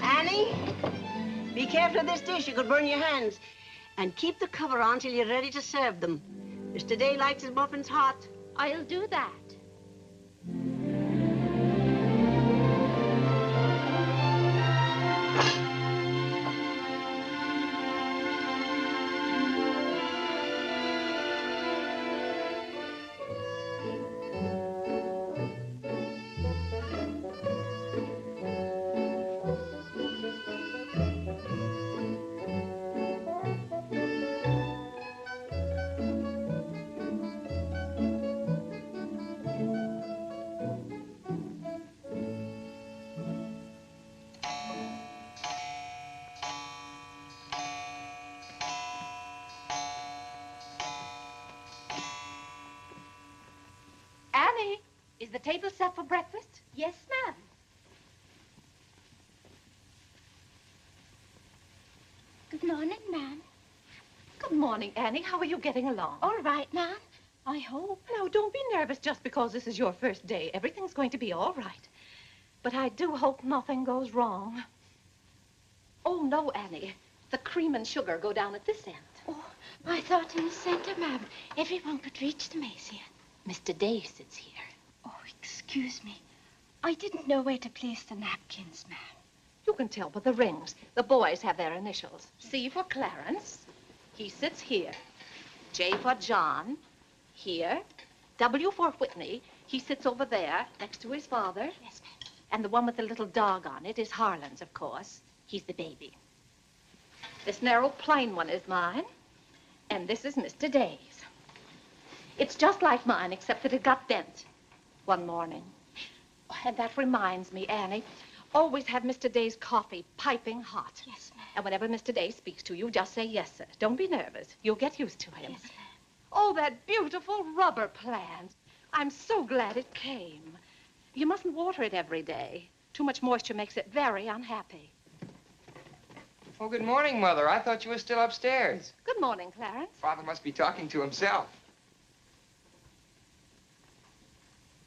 Annie, be careful of this dish. You could burn your hands. And keep the cover on till you're ready to serve them. Mr. Day likes his muffins hot. I'll do that. Annie, is the table set for breakfast? Yes, ma'am. Good morning, ma'am. Good morning, Annie. How are you getting along? All right, ma'am. I hope. Now, don't be nervous just because this is your first day. Everything's going to be all right. But I do hope nothing goes wrong. Oh, no, Annie. The cream and sugar go down at this end. Oh, I thought in the center, ma'am. Everyone could reach the Mason. Mr. Day sits here. Oh, excuse me. I didn't know where to place the napkins, ma'am. You can tell by the rings. The boys have their initials. C for Clarence. He sits here. J for John. Here. W for Whitney. He sits over there, next to his father. Yes, ma'am. And the one with the little dog on it is Harlan's, of course. He's the baby. This narrow, plain one is mine. And this is Mr. Day's. It's just like mine, except that it got bent one morning. Oh, and that reminds me, Annie, always have Mr. Day's coffee piping hot. Yes, ma'am. And whenever Mr. Day speaks to you, just say yes, sir. Don't be nervous. You'll get used to him. Yes, ma'am. Oh, that beautiful rubber plant. I'm so glad it came. You mustn't water it every day. Too much moisture makes it very unhappy. Oh, good morning, Mother. I thought you were still upstairs. Good morning, Clarence. Father must be talking to himself.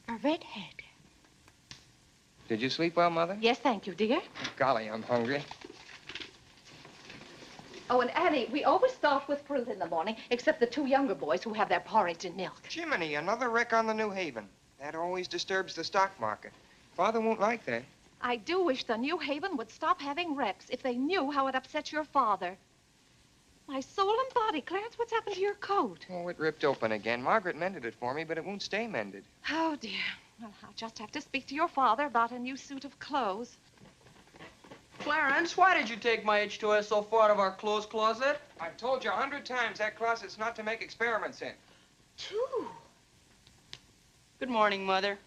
A redhead. Did you sleep well, Mother? Yes, thank you, dear. Golly, I'm hungry. Oh, and Annie, we always start with fruit in the morning, except the two younger boys who have their porridge and milk. Jiminy, another wreck on the New Haven. That always disturbs the stock market. Father won't like that. I do wish the New Haven would stop having wrecks if they knew how it upsets your father. My soul and body, Clarence, what's happened to your coat? Oh, it ripped open again. Margaret mended it for me, but it won't stay mended. Oh, dear. Well, I'll just have to speak to your father about a new suit of clothes. Clarence, why did you take my H2S so far out of our clothes closet? I've told you 100 times that closet's not to make experiments in. Two. Good morning, Mother.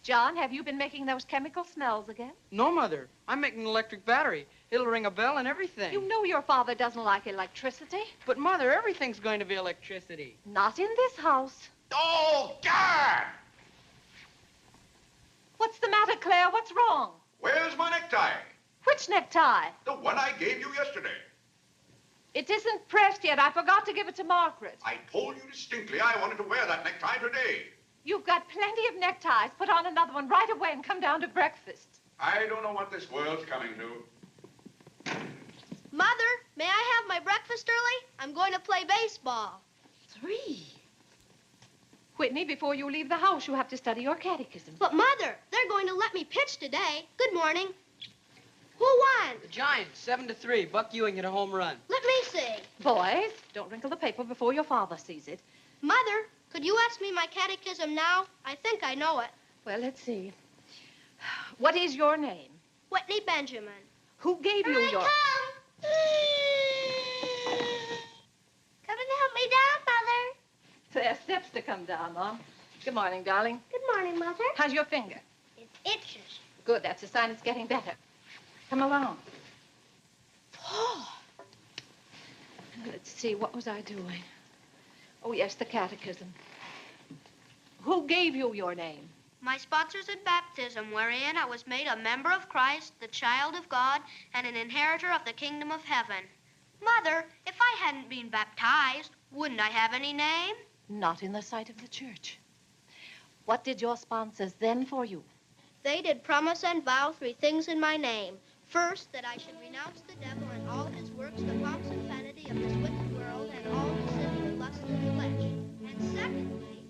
John, have you been making those chemical smells again? No, Mother. I'm making an electric battery. It'll ring a bell and everything. You know your father doesn't like electricity. But, Mother, everything's going to be electricity. Not in this house. Oh, God! What's the matter, Claire? What's wrong? Where's my necktie? Which necktie? The one I gave you yesterday. It isn't pressed yet. I forgot to give it to Margaret. I told you distinctly I wanted to wear that necktie today. You've got plenty of neckties. Put on another one right away and come down to breakfast. I don't know what this world's coming to. Mother, may I have my breakfast early? I'm going to play baseball. 3. Whitney, before you leave the house, you have to study your catechism. But, Mother, they're going to let me pitch today. Good morning. Who won? The Giants, 7-3. Buck Ewing hit a home run. Let me see. Boys, don't wrinkle the paper before your father sees it. Mother, could you ask me my catechism now? I think I know it. Well, let's see. What is your name? Whitney Benjamin. Who gave you your... Come and help me down, Mother. There are steps to come down on. Good morning, darling. Good morning, Mother. How's your finger? It itches. Good, that's a sign it's getting better. Come along. Oh. Let's see, what was I doing? Oh, yes, the catechism. Who gave you your name? My sponsors in baptism, wherein I was made a member of Christ, the child of God, and an inheritor of the kingdom of heaven. Mother, if I hadn't been baptized, wouldn't I have any name? Not in the sight of the church. What did your sponsors then for you? They did promise and vow 3 things in my name. First, that I should renounce the devil and all his works, the pomps and vanity of this wicked world, and all the sins and lusts of the flesh. And secondly,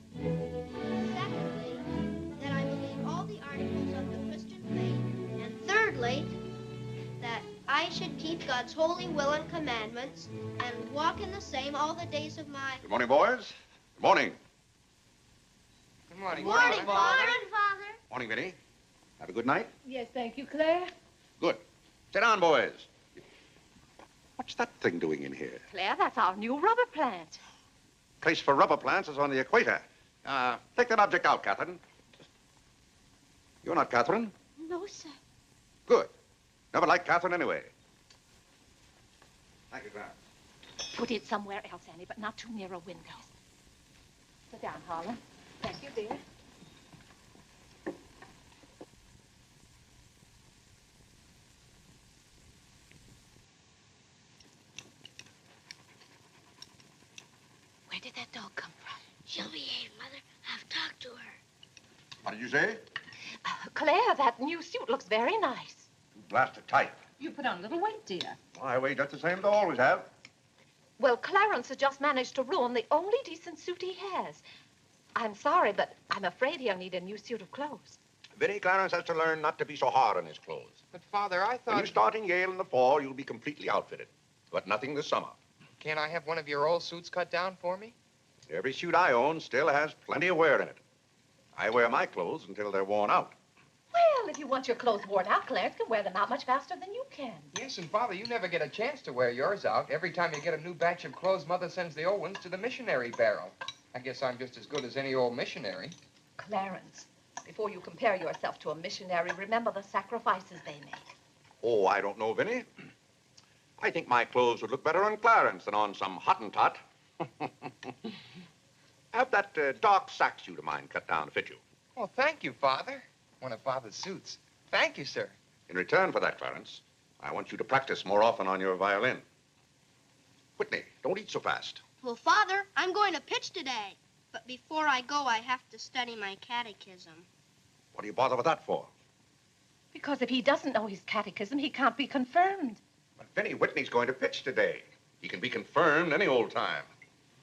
that I believe all the articles of the Christian faith. And thirdly, that I should keep God's holy will and commandments and walk in the same all the days of my... Good morning, boys. Good morning. Good morning. Good morning, Father. Morning, Vinny. Have a good night? Yes, thank you, Claire. Good. Sit down, boys. What's that thing doing in here? Claire, that's our new rubber plant. Place for rubber plants is on the equator. Take that object out, Catherine. You're not Catherine? No, sir. Good. Never liked Catherine anyway. Thank you, Clarence. Put it somewhere else, Annie, but not too near a window. Sit down, Harlan. Thank you, dear. Where did that dog come from? She'll behave, Mother. I've talked to her. What did you say? Claire, that new suit looks very nice. Blasted tight. You put on a little weight, dear. I weigh just the same as I always have. Well, Clarence has just managed to ruin the only decent suit he has. I'm sorry, but I'm afraid he'll need a new suit of clothes. Vinny, Clarence has to learn not to be so hard on his clothes. But, Father, I When thought... you start in Yale in the fall, you'll be completely outfitted. But nothing this summer. Can't I have one of your old suits cut down for me? Every suit I own still has plenty of wear in it. I wear my clothes until they're worn out. Well, if you want your clothes worn out, Clarence can wear them out much faster than you can. Yes, and, Father, you never get a chance to wear yours out. Every time you get a new batch of clothes, Mother sends the old ones to the missionary barrel. I guess I'm just as good as any old missionary. Clarence, before you compare yourself to a missionary, remember the sacrifices they make. Oh, I don't know, Vinny. I think my clothes would look better on Clarence than on some Hottentot. Have that dark sack suit of mine cut down to fit you. Oh, thank you, Father. One of Father's suits. Thank you, sir. In return for that, Clarence, I want you to practice more often on your violin. Whitney, don't eat so fast. Well, Father, I'm going to pitch today. But before I go, I have to study my catechism. What do you bother with that for? Because if he doesn't know his catechism, he can't be confirmed. But Vinny, Whitney's going to pitch today. He can be confirmed any old time.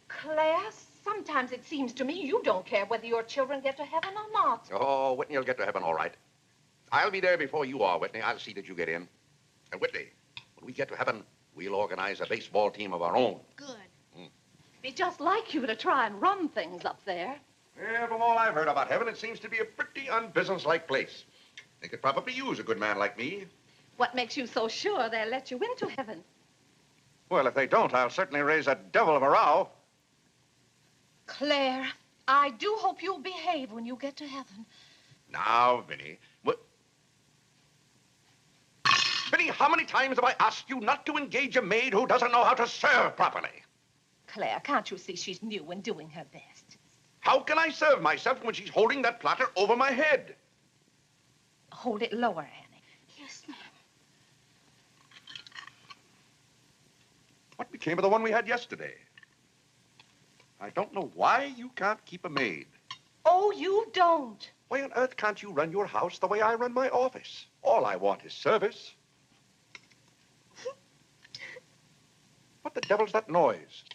Claire, sometimes it seems to me you don't care whether your children get to heaven or not. Oh, Whitney will get to heaven all right. I'll be there before you are, Whitney. I'll see that you get in. And Whitney, when we get to heaven, we'll organize a baseball team of our own. Good. It'd be just like you to try and run things up there. Yeah, from all I've heard about heaven, it seems to be a pretty unbusinesslike place. They could probably use a good man like me. What makes you so sure they'll let you into heaven? Well, if they don't, I'll certainly raise a devil of a row. Claire, I do hope you'll behave when you get to heaven. Now, Vinny, Vinny, how many times have I asked you not to engage a maid who doesn't know how to serve properly? Claire, can't you see she's new and doing her best? How can I serve myself when she's holding that platter over my head? Hold it lower, Annie. Yes, ma'am. What became of the one we had yesterday? I don't know why you can't keep a maid. Oh, you don't. Why on earth can't you run your house the way I run my office? All I want is service. What the devil's that noise?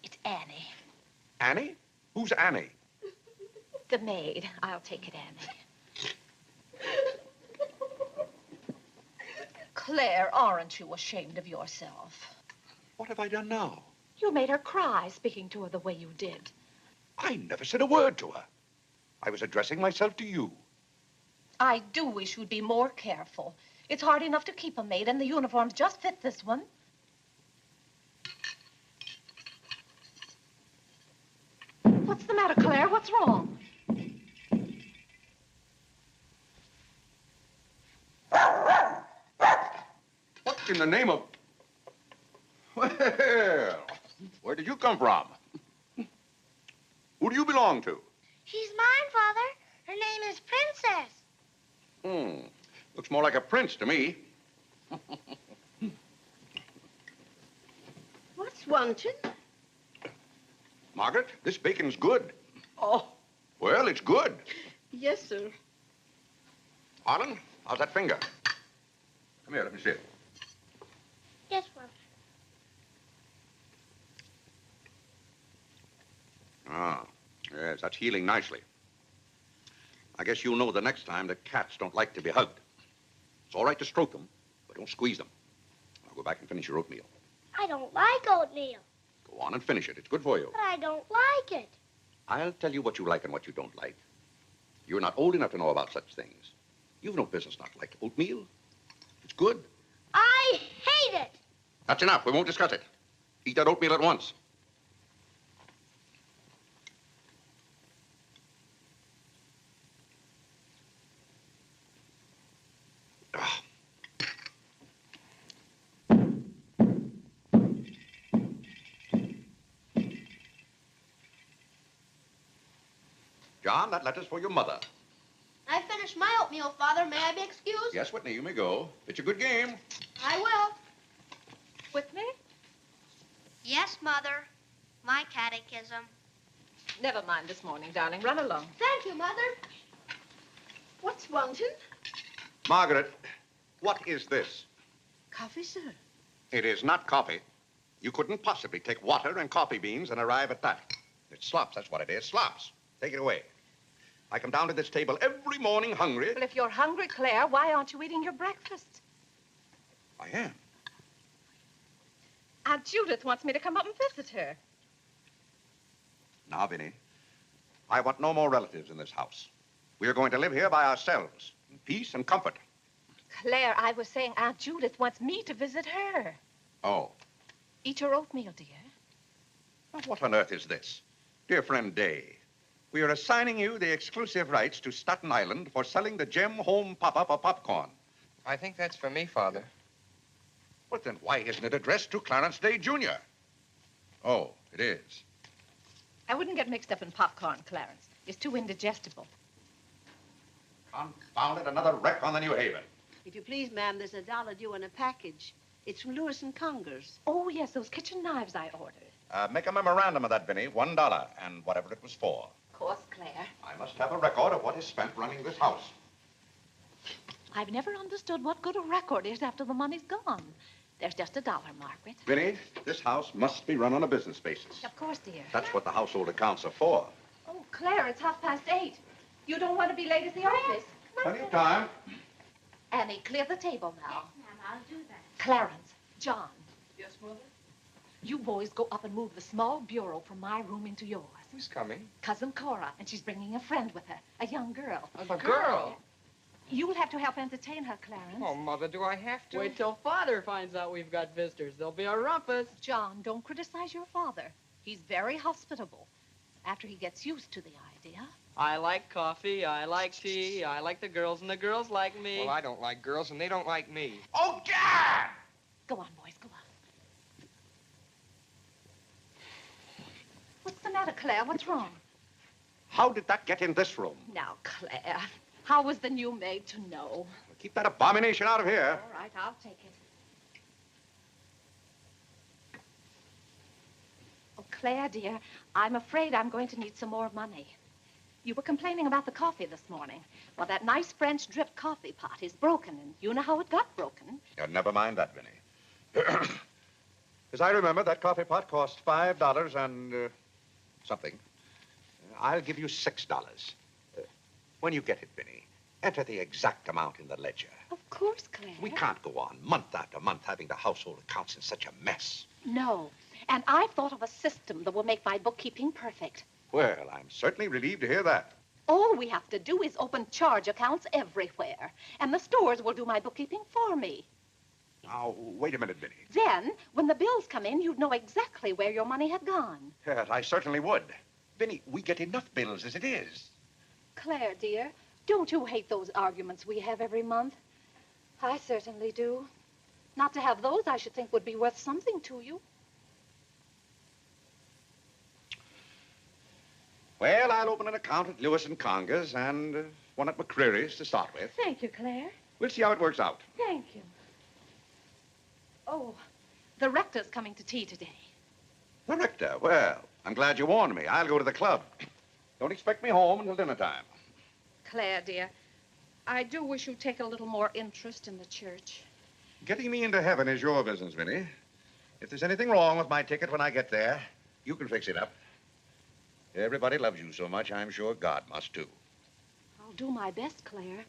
It's Annie. Annie? Who's Annie? The maid. I'll take it, Annie. Claire, aren't you ashamed of yourself? What have I done now? You made her cry speaking to her the way you did. I never said a word to her. I was addressing myself to you. I do wish you'd be more careful. It's hard enough to keep a maid, and the uniforms just fit this one. What's the matter, Claire? What's wrong? What in the name of... Well, where did you come from? Who do you belong to? She's mine, Father. Her name is Princess. Looks more like a prince to me. What's wanted? Margaret, this bacon's good. Oh, Well, it's good. Yes, sir. Harlan, how's that finger? Come here, let me see it. Yes, Mother. Ah, yes, that's healing nicely. I guess you'll know the next time that cats don't like to be hugged. It's all right to stroke them, but don't squeeze them. Now go back and finish your oatmeal. I don't like oatmeal. Go on and finish it. It's good for you. But I don't like it. I'll tell you what you like and what you don't like. You're not old enough to know about such things. You've no business not to like oatmeal. It's good. I hate it. That's enough. We won't discuss it. Eat that oatmeal at once. Ah. John, that letter's for your mother. I finished my oatmeal, Father. May I be excused? Yes, Whitney, you may go. It's a good game. I will. Whitney? Yes, Mother. My catechism. Never mind this morning, darling. Run along. Thank you, Mother. What's wanted? Margaret, what is this? Coffee, sir. It is not coffee. You couldn't possibly take water and coffee beans and arrive at that. It's slops, that's what it is. Slops. Take it away. I come down to this table every morning hungry. Well, if you're hungry, Claire, why aren't you eating your breakfast? I am. Aunt Judith wants me to come up and visit her. Now, Vinny, I want no more relatives in this house. We are going to live here by ourselves, in peace and comfort. Claire, I was saying Aunt Judith wants me to visit her. Oh. Eat your oatmeal, dear. Now, what on earth is this? Dear friend Day, we are assigning you the exclusive rights to Staten Island for selling the Gem Home Pop-Up of popcorn. I think that's for me, Father. But then why isn't it addressed to Clarence Day, Jr.? Oh, it is. I wouldn't get mixed up in popcorn, Clarence. It's too indigestible. Confound it, another wreck on the New Haven. If you please, ma'am, there's $1 due in a package. It's from Lewis and Conger's. Oh, yes, those kitchen knives I ordered. Make a memorandum of that, Vinny. $1, and whatever it was for. Of course, Claire. I must have a record of what is spent running this house. I've never understood what good a record is after the money's gone. There's just $1, Margaret. Vinny, this house must be run on a business basis. Of course, dear. That's what the household accounts are for. Oh, Claire, it's 8:30. You don't want to be late at the office. Plenty of time. Annie, clear the table now. Ma'am, I'll do that. Clarence, John, Yes, Mother? you boys go up and move the small bureau from my room into yours. Who's coming? Cousin Cora, and she's bringing a friend with her, a young girl. A girl? You'll have to help entertain her, Clarence. Oh, Mother, do I have to? Wait till Father finds out we've got visitors. There'll be a rumpus. John, don't criticize your father. He's very hospitable. After he gets used to the idea. I like coffee, I like tea, I like the girls, and the girls like me. Well, I don't like girls, and they don't like me. Oh, God! Go on, boys, go on. What's the matter, Claire? What's wrong? How did that get in this room? Now, Claire, how was the new maid to know? Keep that abomination out of here. All right, I'll take it. Oh, Claire, dear, I'm afraid I'm going to need some more money. You were complaining about the coffee this morning. Well, that nice French drip coffee pot is broken, and you know how it got broken. Never mind that, Vinny. As I remember, that coffee pot cost $5 and something. I'll give you $6. When you get it, Vinny, enter the exact amount in the ledger. Of course, Claire. We can't go on month after month having the household accounts in such a mess. No, and I've thought of a system that will make my bookkeeping perfect. Well, I'm certainly relieved to hear that. All we have to do is open charge accounts everywhere, and the stores will do my bookkeeping for me. Now, wait a minute, Vinny. Then, when the bills come in, you'd know exactly where your money had gone. Yes, I certainly would. Vinny, we get enough bills as it is. Claire, dear, don't you hate those arguments we have every month? I certainly do. Not to have those, I should think, would be worth something to you. Well, I'll open an account at Lewis and Conger's and one at McCreary's to start with. Thank you, Claire. We'll see how it works out. Thank you. Oh, the rector's coming to tea today. The rector? Well, I'm glad you warned me. I'll go to the club. Don't expect me home until dinner time. Claire, dear, I do wish you'd take a little more interest in the church. Getting me into heaven is your business, Vinnie. If there's anything wrong with my ticket when I get there, you can fix it up. Everybody loves you so much, I'm sure God must too. I'll do my best, Claire.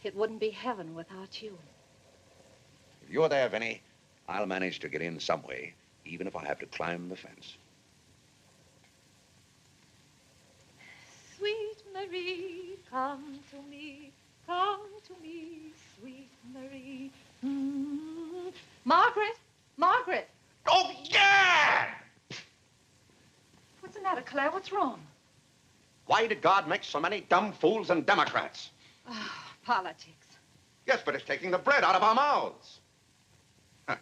It wouldn't be heaven without you. If you're there, Vinnie, I'll manage to get in some way, even if I have to climb the fence. Sweet Marie, come to me, sweet Marie. Margaret, Margaret. Oh, yeah! What's the matter, Claire? What's wrong? Why did God make so many dumb fools and Democrats? Oh, politics. Yes, but it's taking the bread out of our mouths. Huh.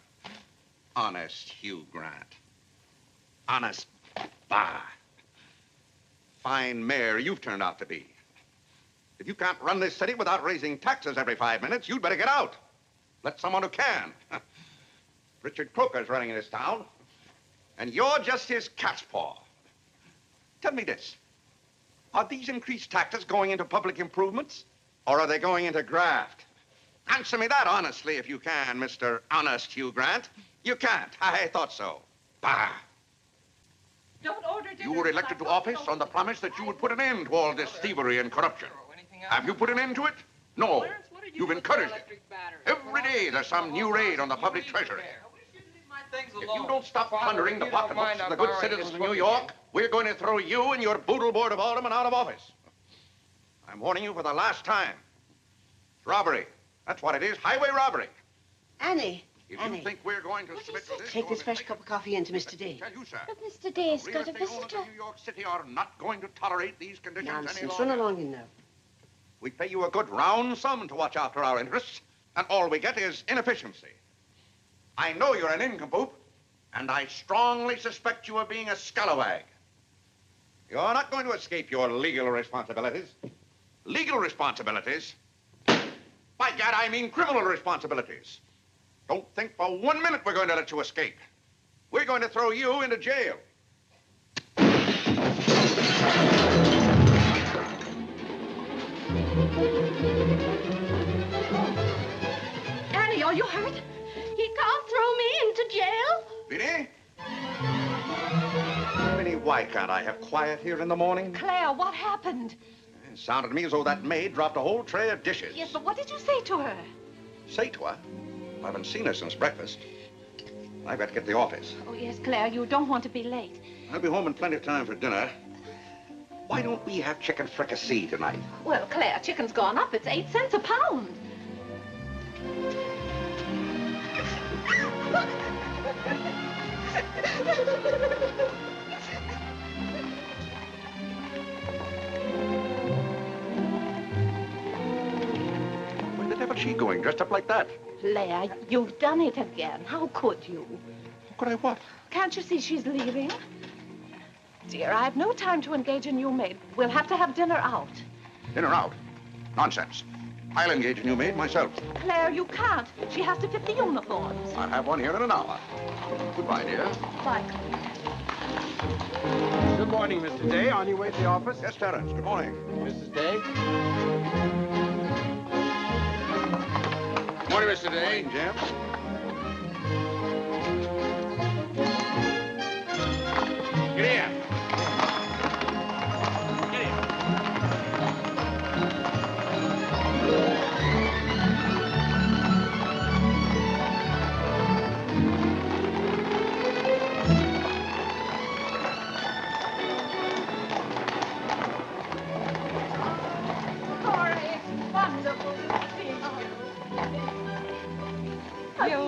Honest Hugh Grant. Honest, bah. Fine mayor you've turned out to be. If you can't run this city without raising taxes every 5 minutes, you'd better get out. Let someone who can. Richard Croker's running this town, and you're just his cat's paw. Tell me this. Are these increased taxes going into public improvements, or are they going into graft? Answer me that honestly if you can, Mr. Honest Hugh Grant. You can't. I thought so. Bah. Don't order dinner. You were elected to office on the promise that you would put an end to all this thievery and corruption. Have you put an end to it? No. You've encouraged it. Every day there's some new raid on the public treasury. If you don't stop plundering the pocketbooks of the good citizens of New York, we're going to throw you and your boodle board of aldermen out of office. I'm warning you for the last time. It's robbery. That's what it is, highway robbery. Annie. If Annie. you think we're going to submit to this... Take this fresh cup of coffee in to Mr. Day. Tell you, sir. But Mr. Day's Real got a estate owners visitor. in New York City are not going to tolerate these conditions any Nonsense. longer. Run along in now. We pay you a good round sum to watch after our interests, and all we get is inefficiency. I know you're an nincompoop, and I strongly suspect you of being a scalawag. You're not going to escape your legal responsibilities. Legal responsibilities? By gad, I mean criminal responsibilities. Don't think for 1 minute we're going to let you escape. We're going to throw you into jail. Annie, are you hurt? He can't throw me into jail. Vinnie? Vinnie, why can't I have quiet here in the morning? Claire, what happened? It sounded to me as though that maid dropped a whole tray of dishes. Yes, but what did you say to her? Say to her? I haven't seen her since breakfast. I've got to get to the office. Oh, yes, Claire, you don't want to be late. I'll be home in plenty of time for dinner. Why don't we have chicken fricassee tonight? Well, Claire, chicken's gone up. It's 8 cents a pound. Where the devil's she going, dressed up like that? Claire, you've done it again. How could you? How could I what? Can't you see she's leaving? Dear, I've no time to engage a new maid. We'll have to have dinner out. Dinner out? Nonsense. I'll engage a new maid myself. Claire, you can't. She has to fit the uniforms. I'll have one here in an hour. Goodbye, dear. Bye. Good morning, Mr. Day. On your way to the office? Yes, Clarence. Good morning. Mrs. Day? Good morning, Mr. Day. Good morning, Jim. Get here. Get here.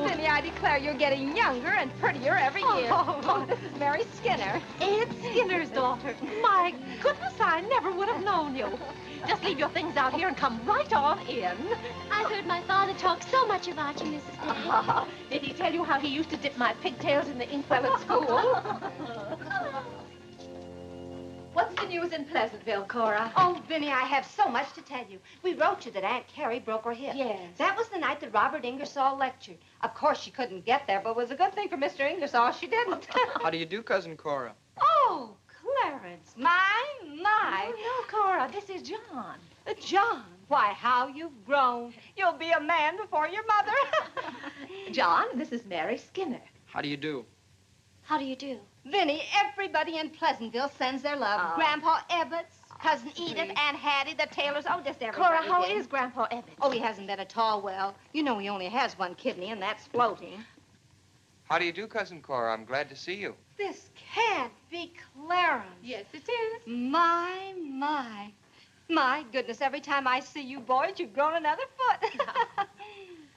Vinnie, I declare you're getting younger and prettier every year. Oh, this is Mary Skinner. It's Skinner's daughter. My goodness, I never would have known you. Just leave your things out here and come right on in. I heard my father talk so much about you, Mrs. Day. Did he tell you how he used to dip my pigtails in the inkwell at school? What's the news in Pleasantville, Cora? Oh, Vinnie, I have so much to tell you. We wrote you that Aunt Carrie broke her hip. Yes. That was the night that Robert Ingersoll lectured. Of course, she couldn't get there, but it was a good thing for Mr. Ingersoll she didn't. How do you do, Cousin Cora? Oh, Clarence, my. Oh, no, Cora, this is John. John, why, how you've grown. You'll be a man before your mother. John, this is Mary Skinner. How do you do? How do you do? Vinny, everybody in Pleasantville sends their love. Oh. Grandpa Ebbets, Cousin Edith, Aunt Hattie, the Taylors, oh, just everybody. Cora, how Vin. is Grandpa Evans? Oh, he hasn't been at all well. You know he only has one kidney, and that's floating. How do you do, Cousin Cora? I'm glad to see you. This can't be Clarence. Yes, it is. My. My goodness, every time I see you boys, you've grown another foot.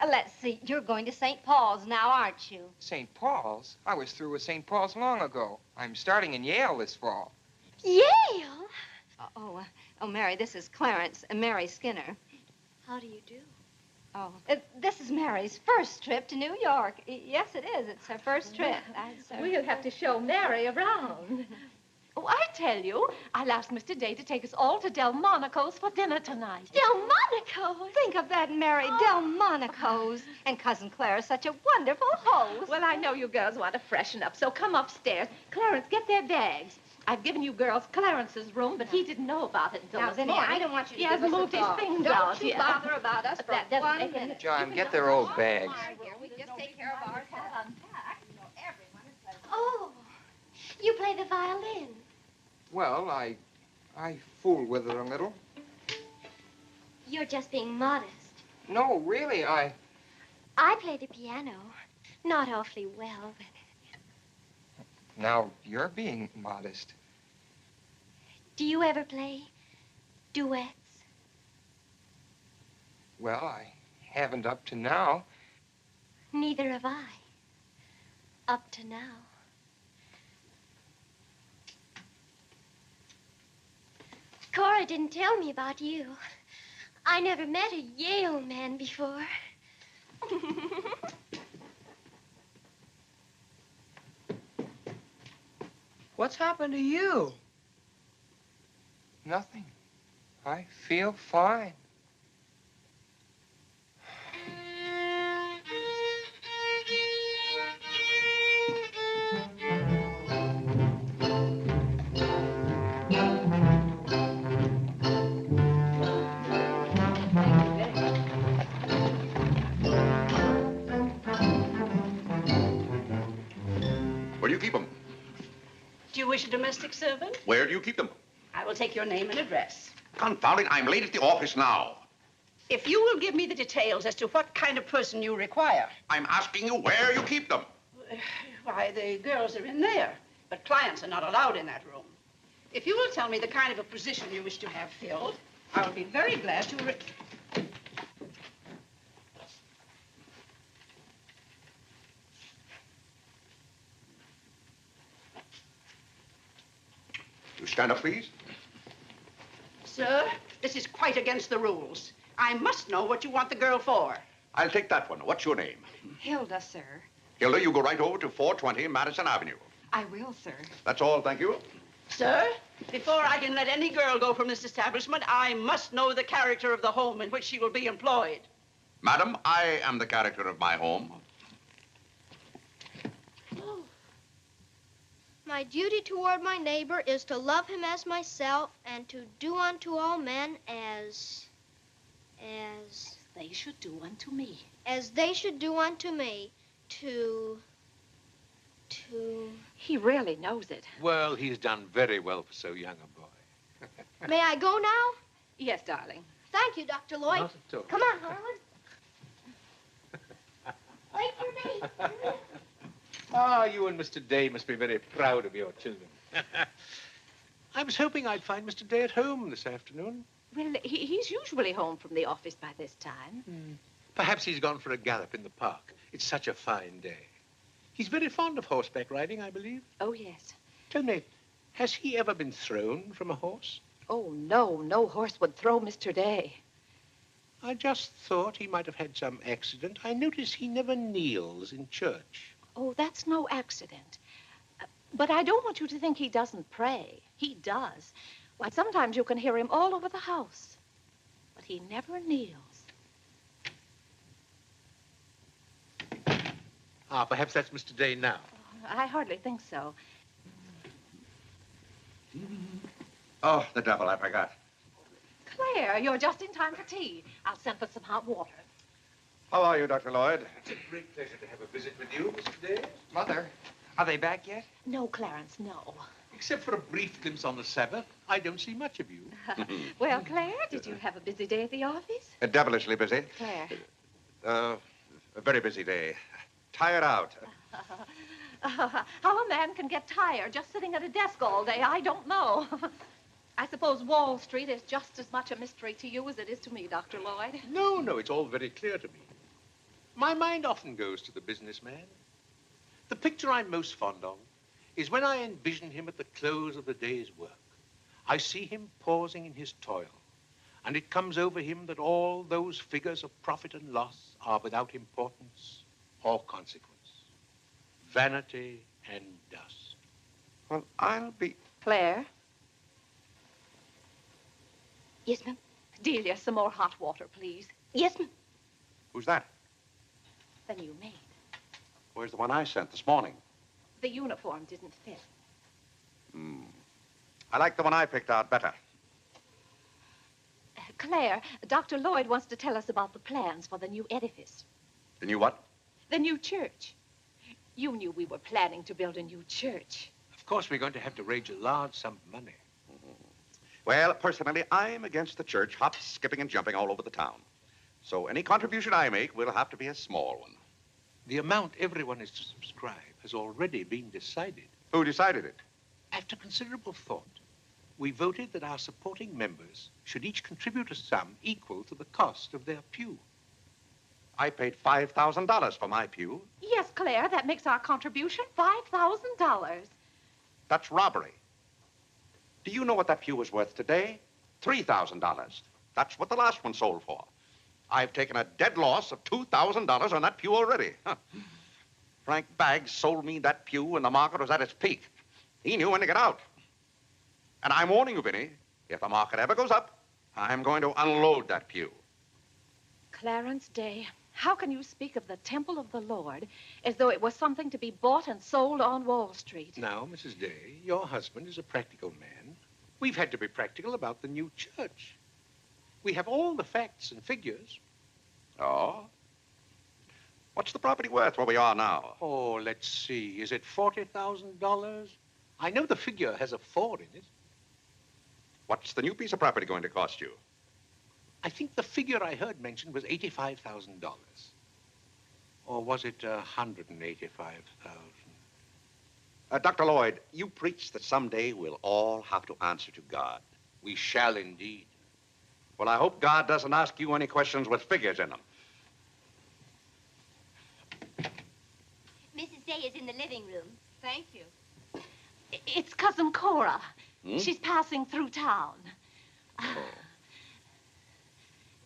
Let's see, you're going to St. Paul's now, aren't you? St. Paul's? I was through with St. Paul's long ago. I'm starting in Yale this fall. Yale? Oh, Mary, this is Clarence and Mary Skinner. How do you do? Oh, this is Mary's first trip to New York. Yes, it is. It's her first trip. We'll have to show Mary around. Oh, I tell you, I'll ask Mr. Day to take us all to Delmonico's for dinner tonight. Delmonico's? Think of that, Mary, Delmonico's. And Cousin Claire is such a wonderful host. Well, I know you girls want to freshen up, so come upstairs. Clarence, get their bags. I've given you girls Clarence's room, but he didn't know about it until Now, this Vinny, morning. I don't want you to He give hasn't us a moved his thought. things Don't out you yet. bother about us for That doesn't 1 make any minute. John, get their old bags. We just take care of ours. Oh, you play the violin. Well, I fool with it a little. You're just being modest. No, really, I play the piano. Not awfully well, but... Now, you're being modest. Do you ever play duets? Well, I haven't up to now. Neither have I. Up to now. Cora didn't tell me about you. I never met a Yale man before. What's happened to you? Nothing. I feel fine. Where do you keep them? Do you wish a domestic servant? Where do you keep them? I will take your name and address. Confound it, I'm late at the office now. If you will give me the details as to what kind of person you require. I'm asking you where you keep them. Why, the girls are in there, but clients are not allowed in that room. If you will tell me the kind of a position you wish to have filled, I will be very glad to... You stand up, please. Sir, this is quite against the rules. I must know what you want the girl for. I'll take that one. What's your name? Hilda, sir. Hilda, you go right over to 420 Madison Avenue. I will, sir. That's all, thank you. Sir, before I can let any girl go from this establishment, I must know the character of the home in which she will be employed. Madam, I am the character of my home. My duty toward my neighbor is to love him as myself and to do unto all men as They should do unto me. they should do unto me. He really knows it. Well, he's done very well for so young a boy. May I go now? Yes, darling. Thank you, Dr. Lloyd. Not at all. Come on, Harlan. Wait for me. Ah, you and Mr. Day must be very proud of your children. I was hoping I'd find Mr. Day at home this afternoon. Well, he's usually home from the office by this time. Perhaps he's gone for a gallop in the park. It's such a fine day. He's very fond of horseback riding, I believe. Oh, yes. Tell me, has he ever been thrown from a horse? Oh, no. No horse would throw Mr. Day. I just thought he might have had some accident. I notice he never kneels in church. Oh, that's no accident. But I don't want you to think he doesn't pray. He does. Why, sometimes you can hear him all over the house. But he never kneels. Ah, perhaps that's Mr. Day now. I hardly think so. Oh, the devil, I forgot. Claire, you're just in time for tea. I'll send for some hot water. How are you, Dr. Lloyd? It's a great pleasure to have a visit with you, Mr. Day. Mother, are they back yet? No, Clarence, no. Except for a brief glimpse on the Sabbath, I don't see much of you. Well, Claire, did you have a busy day at the office? Devilishly busy. Claire. A very busy day. Tired out. How a man can get tired just sitting at a desk all day, I don't know. I suppose Wall Street is just as much a mystery to you as it is to me, Dr. Lloyd. No, it's all very clear to me. My mind often goes to the businessman. The picture I'm most fond of is when I envision him at the close of the day's work. I see him pausing in his toil, and it comes over him that all those figures of profit and loss are without importance or consequence. Vanity and dust. Well, I'll be... Claire? Yes, ma'am. Delia, some more hot water, please. Yes, ma'am. Who's that? The new maid. Where's the one I sent this morning? The uniform didn't fit. I like the one I picked out better. Claire, Dr. Lloyd wants to tell us about the plans for the new edifice. The new what? The new church. You knew we were planning to build a new church. Of course, we're going to have to raise a large sum of money. Well, personally, I'm against the church hopping, skipping, and jumping all over the town. So any contribution I make will have to be a small one. The amount everyone is to subscribe has already been decided. Who decided it? After considerable thought, we voted that our supporting members should each contribute a sum equal to the cost of their pew. I paid $5,000 for my pew. Yes, Claire, that makes our contribution $5,000. That's robbery. Do you know what that pew is worth today? $3,000. That's what the last one sold for. I've taken a dead loss of $2,000 on that pew already. Huh. Frank Baggs sold me that pew when the market was at its peak. He knew when to get out. And I'm warning you, Vinny, if the market ever goes up, I'm going to unload that pew. Clarence Day, how can you speak of the temple of the Lord as though it was something to be bought and sold on Wall Street? Now, Mrs. Day, your husband is a practical man. We've had to be practical about the new church. We have all the facts and figures. Oh? What's the property worth where we are now? Oh, let's see. Is it $40,000? I know the figure has a 4 in it. What's the new piece of property going to cost you? I think the figure I heard mentioned was $85,000. Or was it $185,000? Dr. Lloyd, you preach that someday we'll all have to answer to God. We shall indeed. Well, I hope God doesn't ask you any questions with figures in them. Mrs. Day is in the living room. Thank you. It's Cousin Cora. She's passing through town. Oh.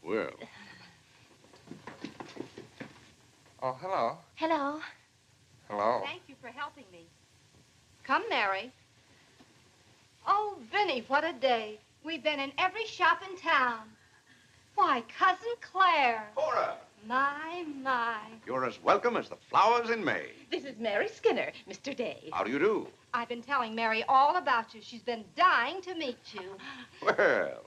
Well. Oh, hello. Hello. Hello. Thank you for helping me. Come, Mary. Oh, Vinny, what a day. We've been in every shop in town. Why, Cousin Claire. Cora! My. You're as welcome as the flowers in May. This is Mary Skinner, Mr. Day. How do you do? I've been telling Mary all about you. She's been dying to meet you. Well.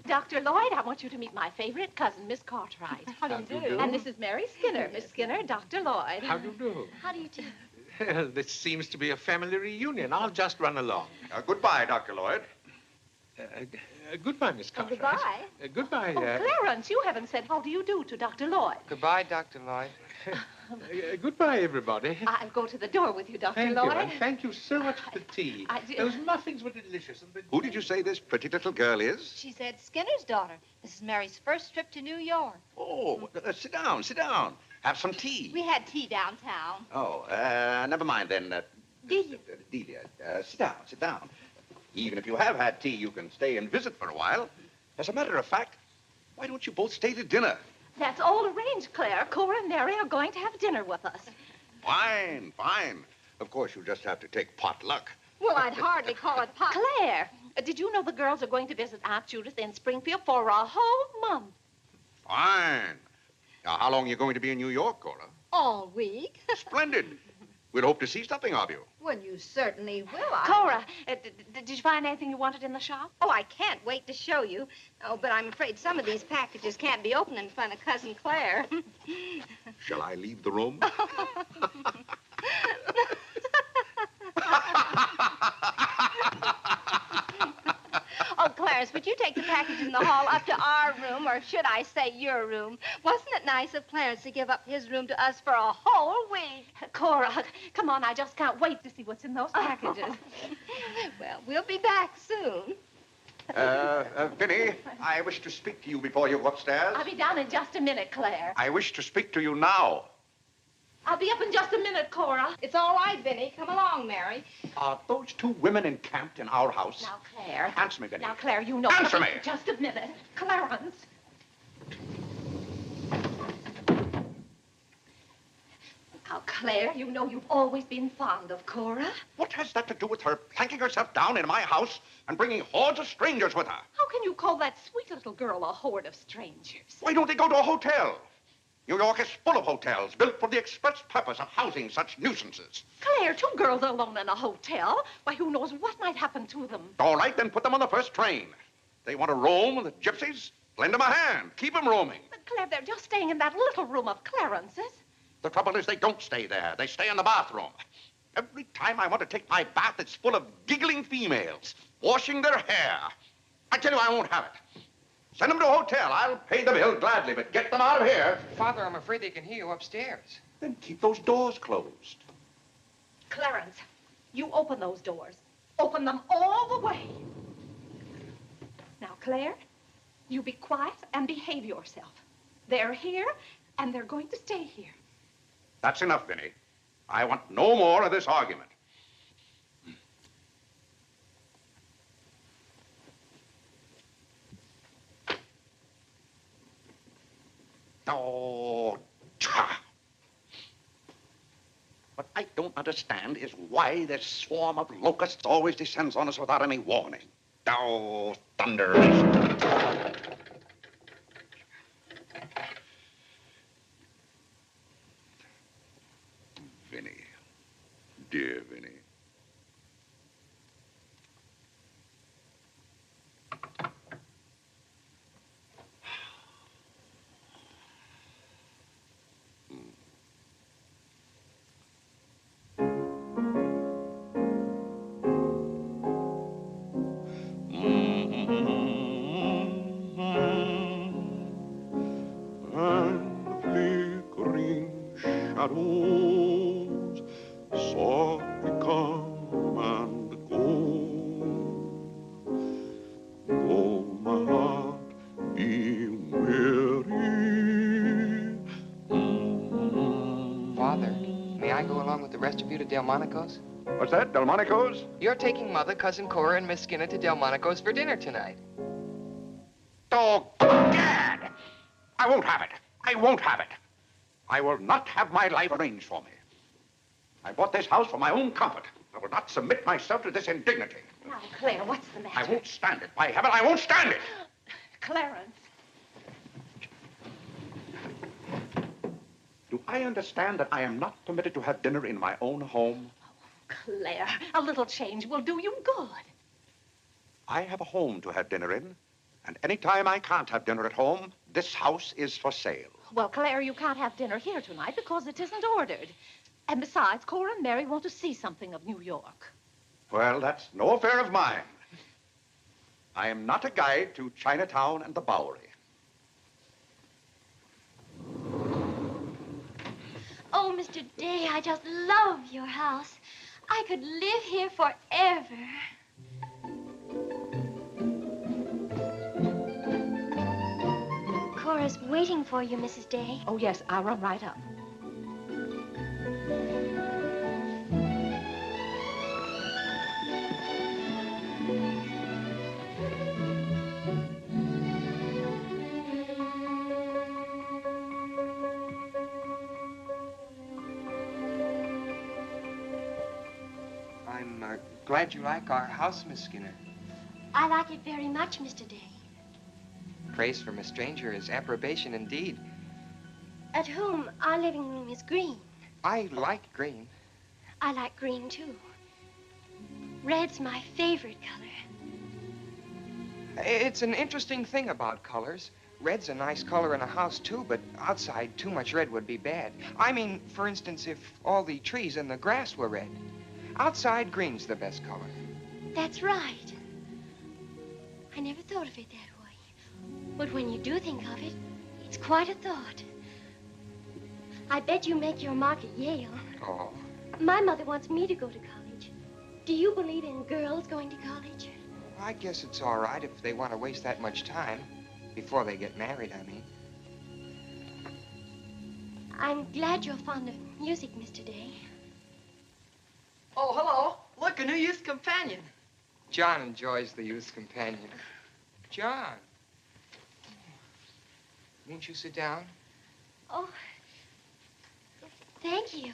Dr. Lloyd, I want you to meet my favorite cousin, Miss Cartwright. How do you do? And this is Mary Skinner. Miss Skinner, Dr. Lloyd. How do you do? How do you do? Well, this seems to be a family reunion. I'll just run along. Goodbye, Dr. Lloyd. Goodbye, Miss Cartwright. Goodbye. Goodbye. Oh, Clarence, you haven't said how do you do to Dr. Lloyd. Goodbye, Dr. Lloyd. Goodbye, everybody. I'll go to the door with you, Dr. Thank Lloyd. you, and thank you so much for the tea. Those muffins were delicious. And Who did you say this pretty little girl is? She said Skinner's daughter. This is Mary's first trip to New York. Oh, sit down. Have some tea. We had tea downtown. Oh, never mind then. Delia. Delia, sit down. Even if you have had tea, you can stay and visit for a while. As a matter of fact, why don't you both stay to dinner? That's all arranged, Claire. Cora and Mary are going to have dinner with us. Fine. Of course, you just have to take potluck. Well, I'd hardly call it pot. Claire, did you know the girls are going to visit Aunt Judith in Springfield for a whole month? Fine. Now, how long are you going to be in New York, Cora? All week. Splendid. We'll hope to see something of you. Well, you certainly will. Cora, did you find anything you wanted in the shop? Oh, I can't wait to show you. Oh, but I'm afraid some of these packages can't be opened in front of Cousin Claire. Shall I leave the room? Oh, Clarence, would you take the packages in the hall up to our room, or should I say your room? Wasn't it nice of Clarence to give up his room to us for a whole week? Cora, come on, I just can't wait to see what's in those packages. Well, we'll be back soon. Vinny, I wish to speak to you before you go upstairs. I'll be down in just a minute, Claire. I wish to speak to you now. I'll be up in just a minute, Cora. It's all right, Vinny. Come along, Mary. Are those two women encamped in our house? Now, Claire. Answer me, Vinny. Now, Claire, you know... Answer me! Just a minute. Clarence. Now, Claire, you know you've always been fond of Cora. What has that to do with her planking herself down in my house and bringing hordes of strangers with her? How can you call that sweet little girl a horde of strangers? Why don't they go to a hotel? New York is full of hotels built for the express purpose of housing such nuisances. Claire, two girls alone in a hotel? Why, who knows what might happen to them? All right, then put them on the first train. They want to roam with the gypsies? Lend them a hand. Keep them roaming. But, Claire, they're just staying in that little room of Clarence's. The trouble is they don't stay there. They stay in the bathroom. Every time I want to take my bath, it's full of giggling females, washing their hair. I tell you, I won't have it. Send them to a hotel. I'll pay the bill gladly, but get them out of here. Father, I'm afraid they can hear you upstairs. Then keep those doors closed. Clarence, you open those doors. Open them all the way. Now, Claire, you be quiet and behave yourself. They're here, and they're going to stay here. That's enough, Vinny. I want no more of this argument. Oh, cha! What I don't understand is why this swarm of locusts always descends on us without any warning. Oh, thunder. Vinny. Dear Vinny. Shadows softly come and go. Though my heart be weary. Father, may I go along with the rest of you to Delmonico's? What's that, Delmonico's? You're taking Mother, Cousin Cora, and Miss Skinner to Delmonico's for dinner tonight. Oh, Gad! I won't have it. I won't have it. I will not have my life arranged for me. I bought this house for my own comfort. I will not submit myself to this indignity. Now, Claire, what's the matter? I won't stand it. By heaven, I won't stand it. Clarence. Do I understand that I am not permitted to have dinner in my own home? Claire, a little change will do you good. I have a home to have dinner in, and any time I can't have dinner at home, this house is for sale. Well, Claire, you can't have dinner here tonight because it isn't ordered. And besides, Cora and Mary want to see something of New York. Well, that's no affair of mine. I am not a guide to Chinatown and the Bowery. Oh, Mr. Day, I just love your house. I could live here forever. Cora's waiting for you, Mrs. Day. Oh, yes, I'll run right up. I'm glad you like our house, Miss Skinner. I like it very much, Mr. Day. Praise from a stranger is approbation indeed. At home, our living room is green. I like green. I like green, too. Red's my favorite color. It's an interesting thing about colors. Red's a nice color in a house, too, but outside, too much red would be bad. I mean, for instance, if all the trees and the grass were red. Outside, green's the best color. That's right. I never thought of it that way. But when you do think of it, it's quite a thought. I bet you make your mark at Yale. Oh. My mother wants me to go to college. Do you believe in girls going to college? I guess it's all right if they want to waste that much time. Before they get married, I mean. I'm glad you're fond of music, Mr. Day. Oh, hello. Look, a new youth companion. John enjoys the youth's companion. John. Won't you sit down? Oh, thank you.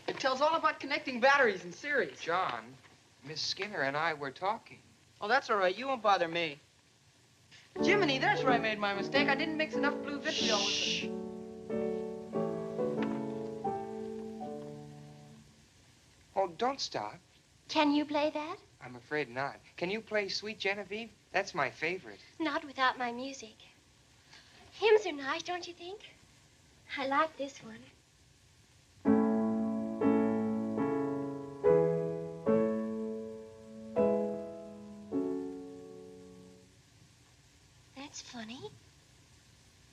It tells all about connecting batteries in series. John, Miss Skinner and I were talking. Oh, that's all right. You won't bother me. Jiminy, there's where I made my mistake. I didn't mix enough blue vitriol with it. Oh, don't stop. Can you play that? I'm afraid not. Can you play Sweet Genevieve? That's my favorite. Not without my music. Hymns are nice, don't you think? I like this one. That's funny.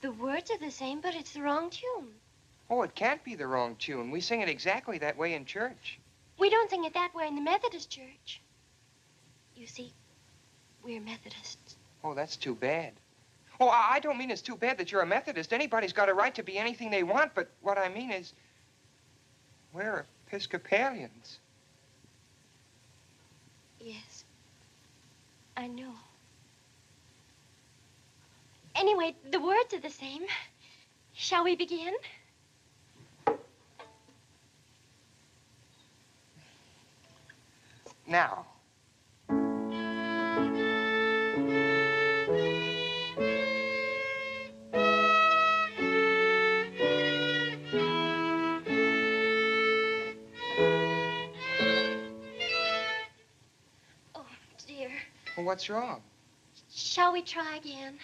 The words are the same, but it's the wrong tune. Oh, it can't be the wrong tune. We sing it exactly that way in church. We don't sing it that way in the Methodist church. You see, we're Methodists. Oh, that's too bad. Oh, I don't mean it's too bad that you're a Methodist. Anybody's got a right to be anything they want, but what I mean is, we're Episcopalians. Yes, I know. Anyway, the words are the same. Shall we begin? Now. Oh, dear. Well, what's wrong? Shall we try again?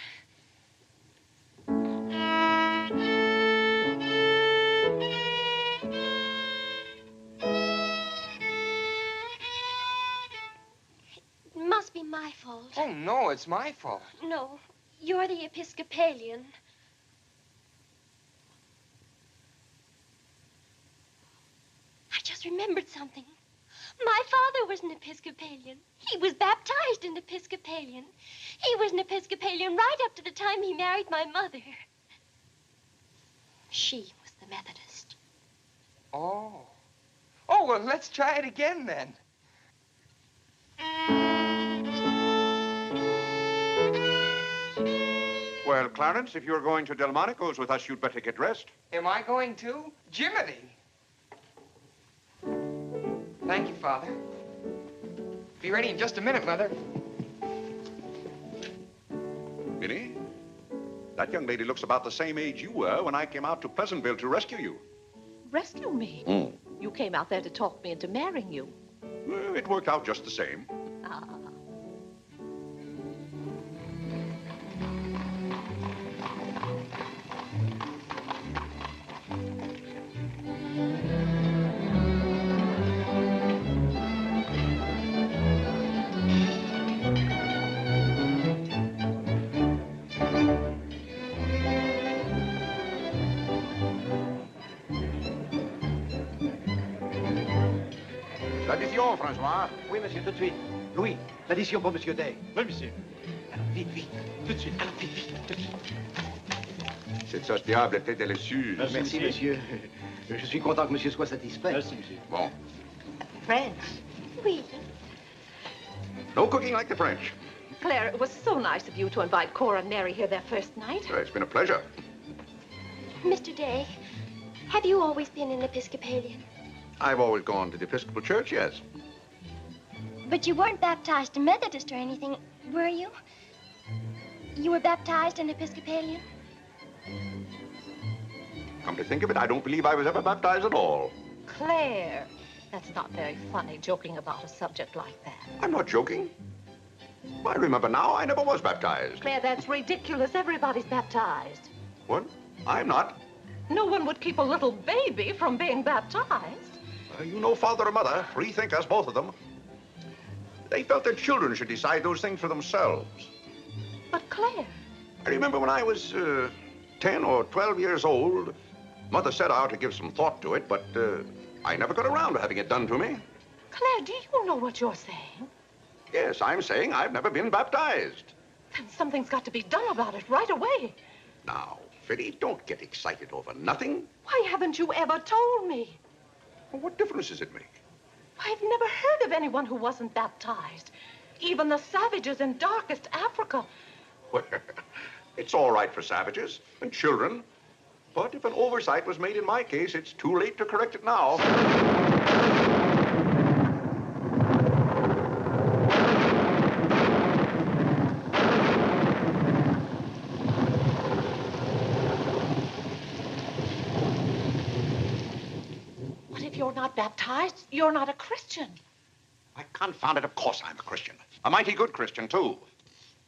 It must be my fault. Oh, no, it's my fault. No, you're the Episcopalian. I just remembered something. My father was an Episcopalian. He was baptized an Episcopalian. He was an Episcopalian right up to the time he married my mother. She was the Methodist. Oh. Oh, well, let's try it again, then. Well, Clarence, if you're going to Delmonico's with us, you'd better get dressed. Am I going too? Jiminy. Thank you, Father. Be ready in just a minute, Mother. Minnie, that young lady looks about the same age you were when I came out to Pleasantville to rescue you. Rescue me? You came out there to talk me into marrying you. Well, it worked out just the same. Ah. L'addition, François. Oui, monsieur, tout de suite. Louis, l'addition pour monsieur Day. Oui, monsieur. Alors, vite, vite. Tout de suite. Alors, vite, vite, tout de suite. Cette sauce diable était délicieuse. Merci, monsieur. Je suis content que monsieur soit satisfait. Merci, monsieur. Bon. French? Oui. No cooking like the French. Claire, it was so nice of you to invite Cora and Mary here their first night. It's been a pleasure. Mr. Day, have you always been an Episcopalian? I've always gone to the Episcopal Church, yes. But you weren't baptized a Methodist or anything, were you? You were baptized an Episcopalian? Come to think of it, I don't believe I was ever baptized at all. Claire, that's not very funny, joking about a subject like that. I'm not joking. I remember now, I never was baptized. Claire, that's ridiculous. Everybody's baptized. What? I'm not. No one would keep a little baby from being baptized. You know father and mother, free thinkers, both of them. They felt their children should decide those things for themselves. But Claire... I remember when I was 10 or 12 years old, Mother said I ought to give some thought to it, but I never got around to having it done to me. Claire, do you know what you're saying? Yes, I'm saying I've never been baptized. Then something's got to be done about it right away. Now, Fiddy, don't get excited over nothing. Why haven't you ever told me? Well, what difference does it make? I've never heard of anyone who wasn't baptized. Even the savages in darkest Africa. Well, it's all right for savages and children. But if an oversight was made in my case, it's too late to correct it now. What if you're not baptized? You're not a Christian. I confound it, of course I'm a Christian. A mighty good Christian, too.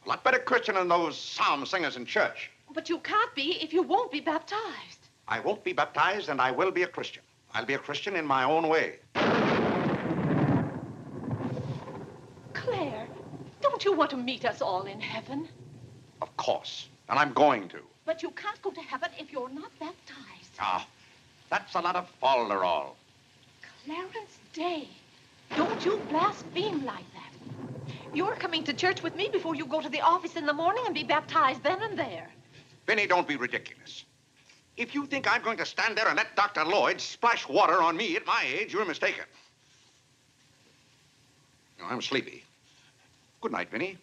A lot better Christian than those psalm singers in church. But you can't be if you won't be baptized. I won't be baptized, and I will be a Christian. I'll be a Christian in my own way. Claire, don't you want to meet us all in heaven? Of course, and I'm going to. But you can't go to heaven if you're not baptized. Ah, that's a lot of folderol. Clarence Day, don't you blaspheme like that. You're coming to church with me before you go to the office in the morning and be baptized then and there. Vinny, don't be ridiculous. If you think I'm going to stand there and let Dr. Lloyd splash water on me at my age, you're mistaken. No, I'm sleepy. Good night, Vinny.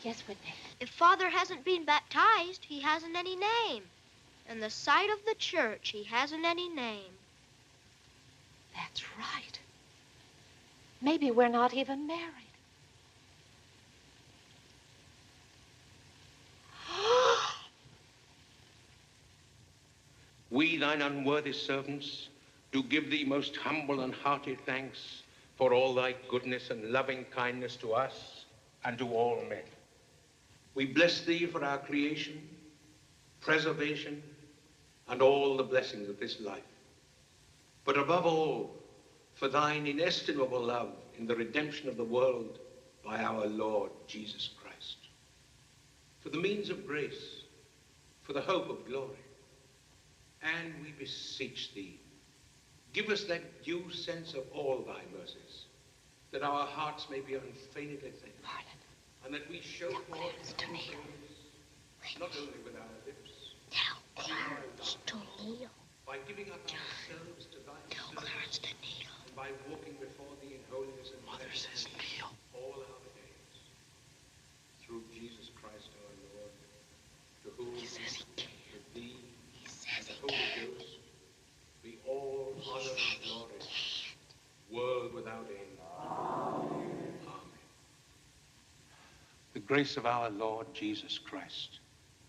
Yes, Whitney. If Father hasn't been baptized, he hasn't any name. In the sight of the church, he hasn't any name. That's right. Maybe we're not even married. We, thine unworthy servants, do give thee most humble and hearty thanks for all thy goodness and loving kindness to us and to all men. We bless thee for our creation, preservation, and all the blessings of this life. But above all, for thine inestimable love in the redemption of the world by our Lord Jesus Christ. For the means of grace, for the hope of glory. And we beseech thee, give us that due sense of all thy mercies, that our hearts may be unfeignedly thankful, and that we show forth to kneel. Not only with our lips, Tell Clarence to kneel. by giving up ourselves to thy Tell Clarence to kneel. and by walking before thee in holiness and Mother says kneel. all our days. Through Jesus Christ our Lord, to whom He says he can. with thee He says he and the Holy can. Ghost be all He honor says and he glory, can. world without end. Amen. The grace of our Lord Jesus Christ,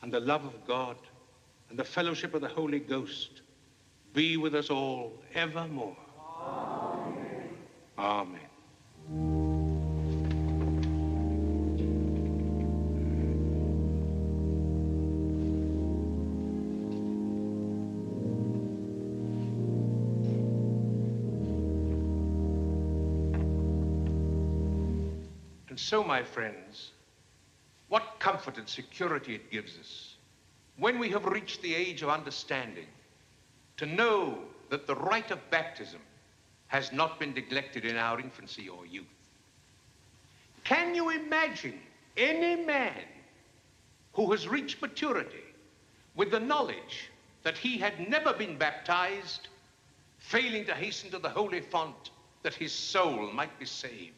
and the love of God, and the fellowship of the Holy Ghost be with us all evermore. Amen. Amen. And so, my friends, what comfort and security it gives us when we have reached the age of understanding to know that the rite of baptism has not been neglected in our infancy or youth. Can you imagine any man who has reached maturity with the knowledge that he had never been baptized, failing to hasten to the holy font that his soul might be saved?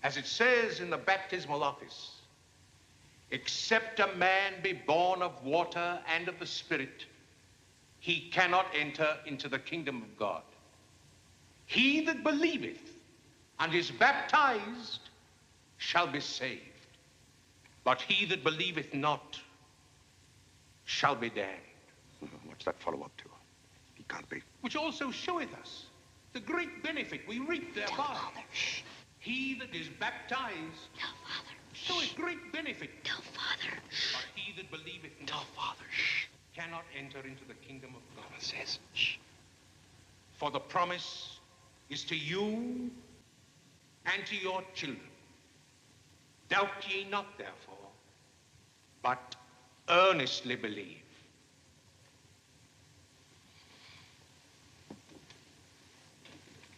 as it says in the baptismal office, except a man be born of water and of the Spirit, he cannot enter into the kingdom of God. He that believeth and is baptized shall be saved, but he that believeth not shall be damned. What's that fellow up to? He can't be. Which also showeth us the great benefit we reap thereby. He that is baptized showeth great benefit. But he that believeth not cannot enter into the kingdom of God. Says, For the promise is to you and to your children. Doubt ye not, therefore, but earnestly believe.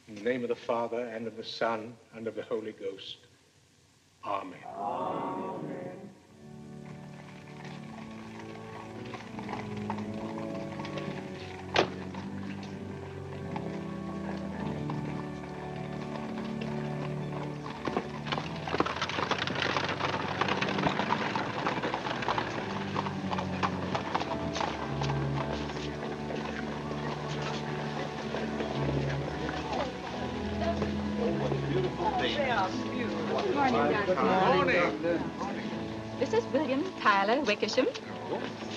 In the name of the Father, and of the Son, and of the Holy Ghost. Amen. Amen. This is William Tyler Wickersham.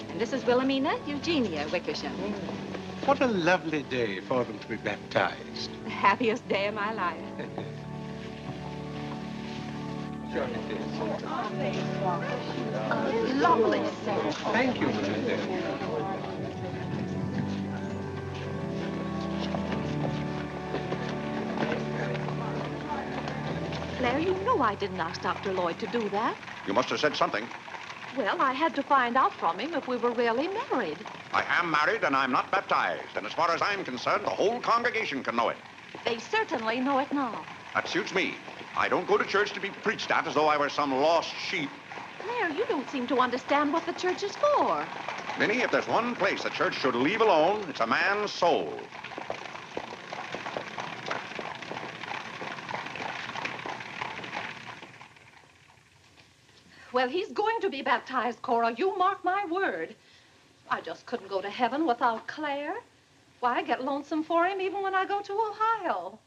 And this is Wilhelmina Eugenia Wickersham. What a lovely day for them to be baptized. The happiest day of my life. Sure it is. A lovely set. Thank you, Melinda. Claire, you know I didn't ask Dr. Lloyd to do that. You must have said something. Well, I had to find out from him if we were really married. I am married and I'm not baptized. And as far as I'm concerned, the whole congregation can know it. They certainly know it now. That suits me. I don't go to church to be preached at as though I were some lost sheep. Claire, you don't seem to understand what the church is for. Minnie, if there's one place the church should leave alone, it's a man's soul. Well, he's going to be baptized, Cora. You mark my word. I just couldn't go to heaven without Claire. Why, I get lonesome for him even when I go to Ohio.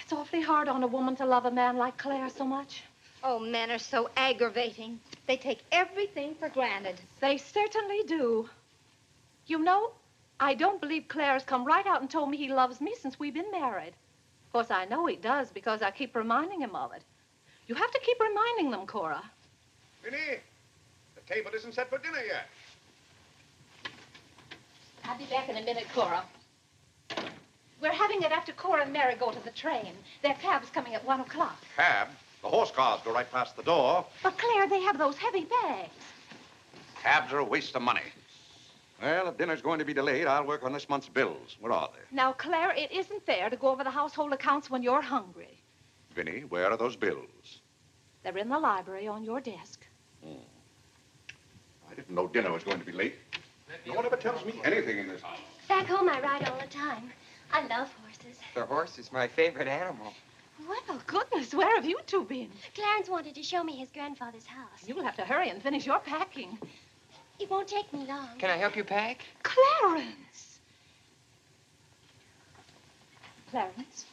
It's awfully hard on a woman to love a man like Claire so much. Oh, men are so aggravating. They take everything for granted. They certainly do. You know, I don't believe Claire's come right out and told me he loves me since we've been married. Of course, I know he does because I keep reminding him of it. You have to keep reminding them, Cora. Minnie, the table isn't set for dinner yet. I'll be back in a minute, Cora. We're having it after Cora and Mary go to the train. Their cab's coming at 1 o'clock. Cab? The horse cars go right past the door. But, Claire, they have those heavy bags. Cabs are a waste of money. Well, if dinner's going to be delayed, I'll work on this month's bills. Where are they? Now, Claire, it isn't fair to go over the household accounts when you're hungry. Vinny, where are those bills? They're in the library on your desk. I didn't know dinner was going to be late. No one ever tells me anything in this house. Back home, I ride all the time. I love horses. The horse is my favorite animal. Well, goodness, where have you two been? Clarence wanted to show me his grandfather's house. You'll have to hurry and finish your packing. It won't take me long. Can I help you pack? Clarence! Clarence?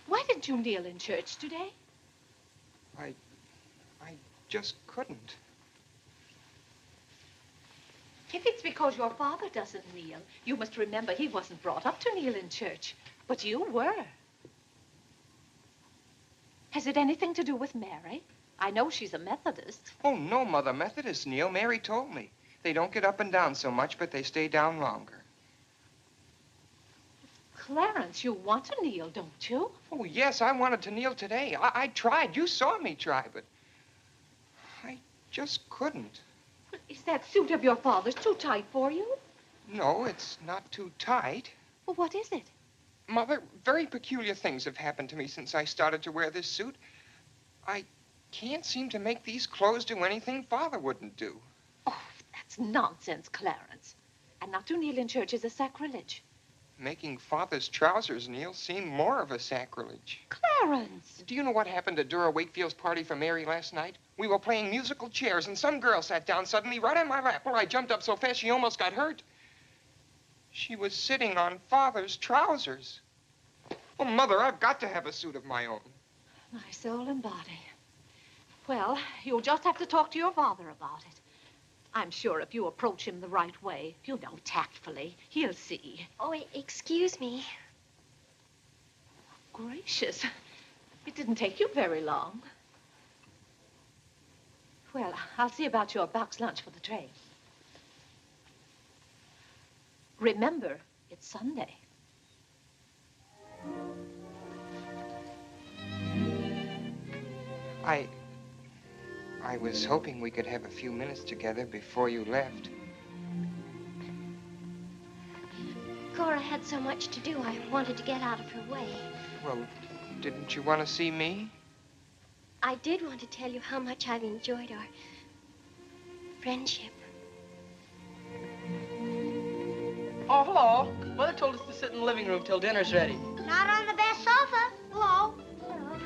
Why didn't you kneel in church today? I just couldn't. If it's because your father doesn't kneel, you must remember he wasn't brought up to kneel in church. But you were. Has it anything to do with Mary? I know she's a Methodist. Oh, no, Mother. Methodists kneel. Mary told me. They don't get up and down so much, but they stay down longer. Clarence, you want to kneel, don't you? Oh, yes, I wanted to kneel today. I tried. You saw me try, but I just couldn't. Is that suit of your father's too tight for you? No, it's not too tight. Well, what is it? Mother, very peculiar things have happened to me since I started to wear this suit. I can't seem to make these clothes do anything Father wouldn't do. Oh, that's nonsense, Clarence. And not to kneel in church is a sacrilege. Making Father's trousers kneel seemed more of a sacrilege. Clarence! Do you know what happened at Dora Wakefield's party for Mary last night? We were playing musical chairs, and some girl sat down suddenly right on my lap. Well, I jumped up so fast she almost got hurt. She was sitting on Father's trousers. Oh, Mother, I've got to have a suit of my own. My soul and body. Well, you'll just have to talk to your father about it. I'm sure if you approach him the right way, tactfully, he'll see. Oh, excuse me. Gracious. It didn't take you very long. Well, I'll see about your box lunch for the train. Remember, it's Sunday. I was hoping we could have a few minutes together before you left. Cora had so much to do, I wanted to get out of her way. Well, didn't you want to see me? I did want to tell you how much I've enjoyed our friendship. Oh, hello. Mother told us to sit in the living room till dinner's ready. Not on the best sofa. Hello. Hello.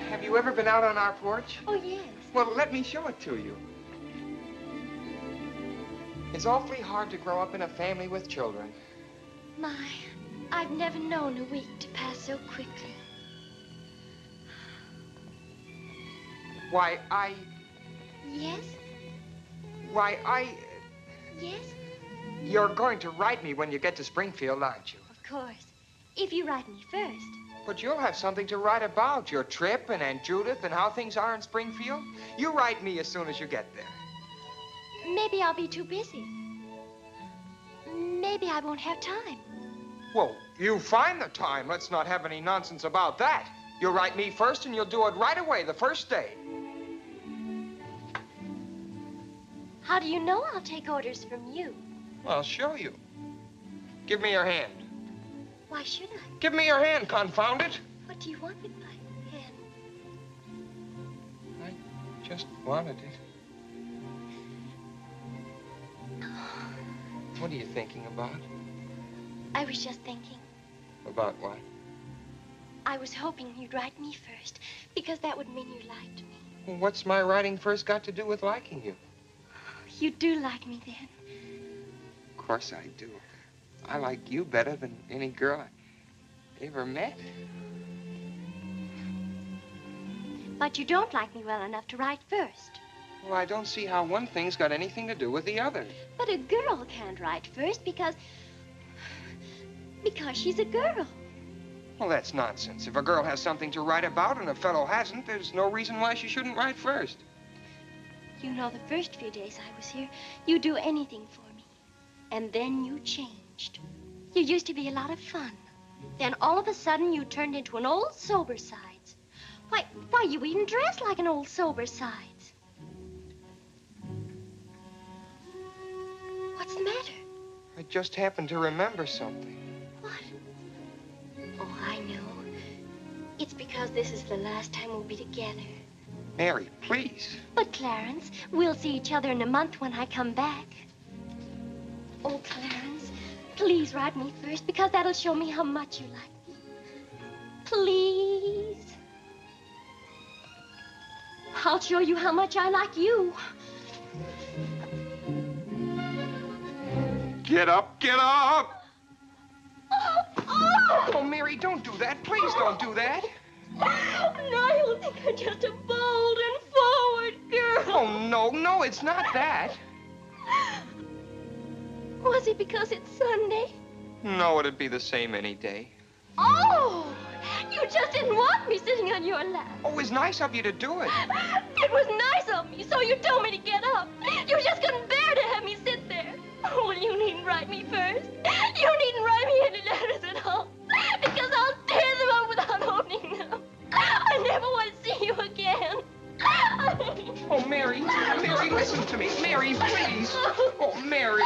Have you ever been out on our porch? Oh, yes. Well, let me show it to you. It's awfully hard to grow up in a family with children. My, I've never known a week to pass so quickly. Why, Yes? Yes? You're going to write me when you get to Springfield, aren't you? Of course. If you write me first. But you'll have something to write about, your trip and Aunt Judith and how things are in Springfield. You write me as soon as you get there. Maybe I'll be too busy. Maybe I won't have time. Well, you find the time. Let's not have any nonsense about that. You'll write me first and you'll do it right away, the first day. How do you know I'll take orders from you? I'll show you. Give me your hand. Why should I? Give me your hand, confound it. What do you want with my hand? I just wanted it. What are you thinking about? I was just thinking. About what? I was hoping you'd write me first, because that would mean you liked me. Well, what's my writing first got to do with liking you? You do like me then. Of course I do. I like you better than any girl I ever met. But you don't like me well enough to write first. Well, I don't see how one thing's got anything to do with the other. But a girl can't write first because she's a girl. Well, that's nonsense. If a girl has something to write about and a fellow hasn't, there's no reason why she shouldn't write first. You know, the first few days I was here, you'd do anything for me. And then you changed. You used to be a lot of fun. Then all of a sudden you turned into an old sober sides. Why, you even dress like an old sober sides. What's the matter? I just happened to remember something. What? Oh, I know. It's because this is the last time we'll be together. Mary, please. But, Clarence, we'll see each other in a month when I come back. Oh, Clarence, please write me first, because that'll show me how much you like me. Please. I'll show you how much I like you. Get up, get up! Oh! Oh, Mary, don't do that. Please don't do that. Now you'll think I'm just a bold and forward girl. Oh, no, it's not that. Was it because it's Sunday? No, it'd be the same any day. Oh! You just didn't want me sitting on your lap. Oh, it was nice of you to do it. It was nice of me, so you told me to get up. You just couldn't bear to have me sit there. Oh, well, you needn't write me first. You needn't write me any letters at all, because I'll tear them up without opening them. I never want to see you again. Oh, Mary, listen to me. Mary, please. Oh, Mary.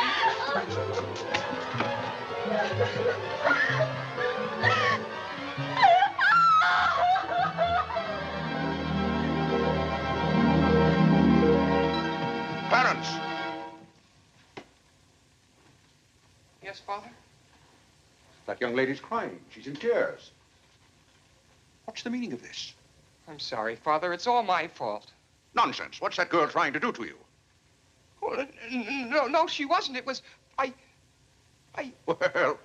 Clarence! Yes, Father? That young lady's crying. She's in tears. What's the meaning of this? I'm sorry, Father. It's all my fault. Nonsense. What's that girl trying to do to you? Oh, no, she wasn't. It was... Well,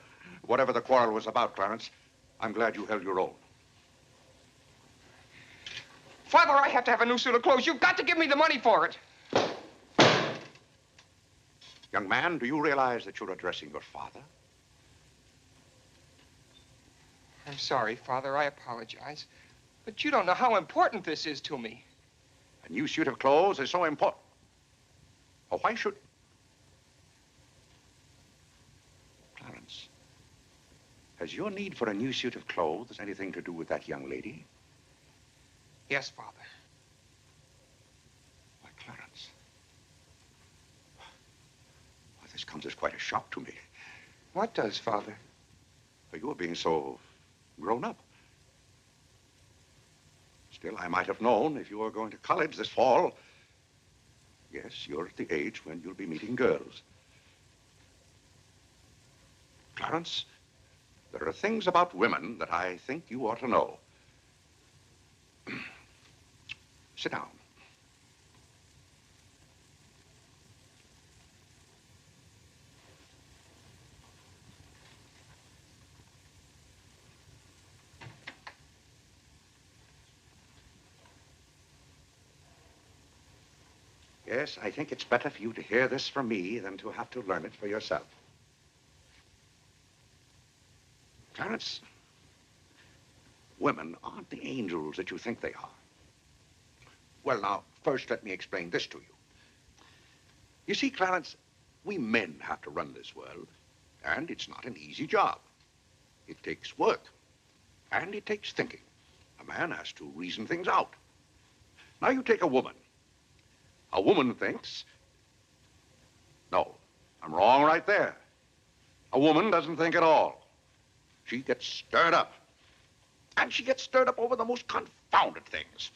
whatever the quarrel was about, Clarence, I'm glad you held your own. Father, I have to have a new suit of clothes. You've got to give me the money for it. Young man, do you realize that you're addressing your father? I'm sorry, Father. I apologize. But you don't know how important this is to me. A new suit of clothes is so important. Oh, why should... Clarence, has your need for a new suit of clothes anything to do with that young lady? Yes, Father. Why, Clarence. Why, this comes as quite a shock to me. What does, Father? For you are being so grown up. Still, I might have known if you were going to college this fall. Yes, you're at the age when you'll be meeting girls. Clarence, there are things about women that I think you ought to know. Sit down. Yes, I think it's better for you to hear this from me than to have to learn it for yourself. Clarence, women aren't the angels that you think they are. Well, now, first let me explain this to you. You see, Clarence, we men have to run this world, and it's not an easy job. It takes work, and it takes thinking. A man has to reason things out. Now, you take a woman. A woman thinks... No, I'm wrong right there. A woman doesn't think at all. She gets stirred up. And she gets stirred up over the most confounded things.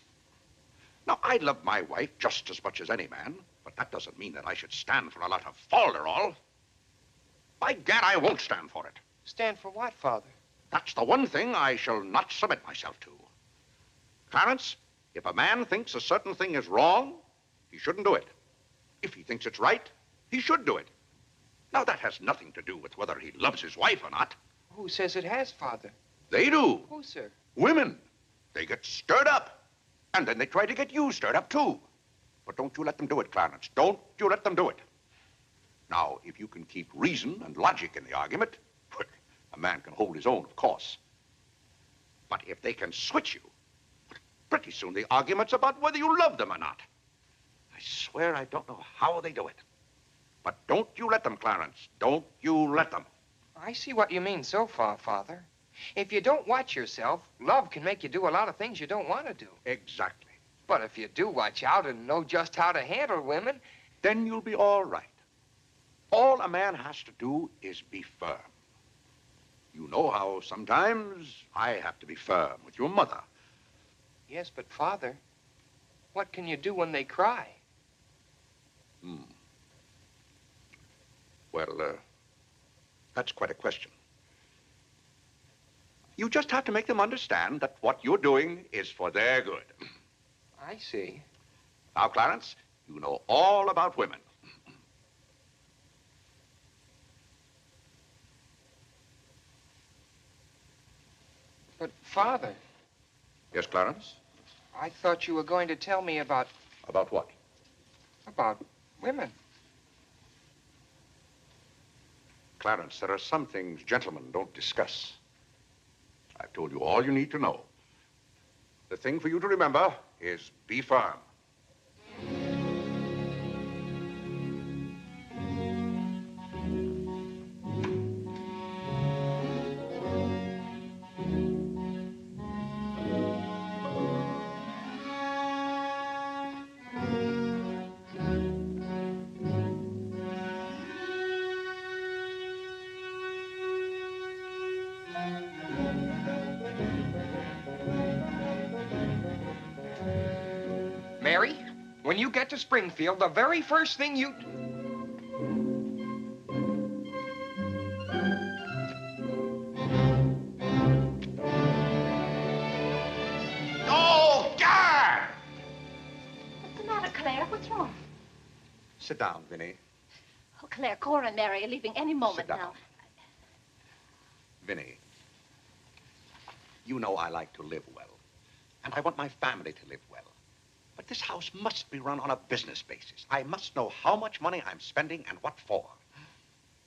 Now, I love my wife just as much as any man, but that doesn't mean that I should stand for a lot of falderall. By gad, I won't stand for it. Stand for what, Father? That's the one thing I shall not submit myself to. Clarence, if a man thinks a certain thing is wrong, he shouldn't do it. If he thinks it's right, he should do it. Now, that has nothing to do with whether he loves his wife or not. Who says it has, Father? They do. Who, sir? Women. They get stirred up. And then they try to get you stirred up, too. But don't you let them do it, Clarence. Don't you let them do it. Now, if you can keep reason and logic in the argument, well, a man can hold his own, of course. But if they can switch you, pretty soon the argument's about whether you love them or not. I swear I don't know how they do it. But don't you let them, Clarence. Don't you let them. I see what you mean so far, Father. If you don't watch yourself, love can make you do a lot of things you don't want to do. Exactly. But if you do watch out and know just how to handle women, then you'll be all right. All a man has to do is be firm. You know how sometimes I have to be firm with your mother. Yes, but Father, what can you do when they cry? Well, that's quite a question. You just have to make them understand that what you're doing is for their good. I see. Now, Clarence, you know all about women. But, Father... Yes, Clarence? I thought you were going to tell me about... About what? About women. Clarence, there are some things gentlemen don't discuss. I've told you all you need to know. The thing for you to remember is be firm. Mary, when you get to Springfield, the very first thing you... Sit down, Vinny. Oh, Claire, Cora and Mary are leaving any moment Sit down. now. Vinny, you know I like to live well, and I want my family to live well. But this house must be run on a business basis. I must know how much money I'm spending and what for.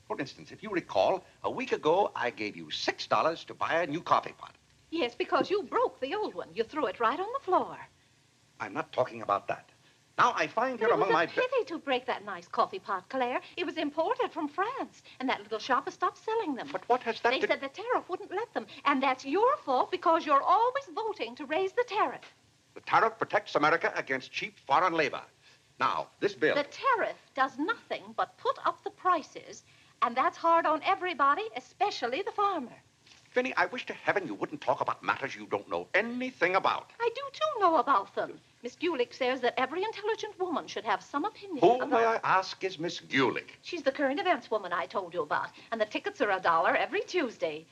For instance, if you recall, a week ago, I gave you $6 to buy a new coffee pot. Yes, because you broke the old one. You threw it right on the floor. I'm not talking about that. Now, I find here It among was my... a pity to break that nice coffee pot, Claire. It was imported from France, and that little shop has stopped selling them. But what has that They to... said the tariff wouldn't let them, and that's your fault because you're always voting to raise the tariff. The tariff protects America against cheap foreign labor. Now, this bill... The tariff does nothing but put up the prices, and that's hard on everybody, especially the farmer. Vinny, I wish to heaven you wouldn't talk about matters you don't know anything about. I do, too, know about them. Miss Gulick says that every intelligent woman should have some opinion Who, about... may I ask, is Miss Gulick? She's the current events woman I told you about, and the tickets are $1 every Tuesday.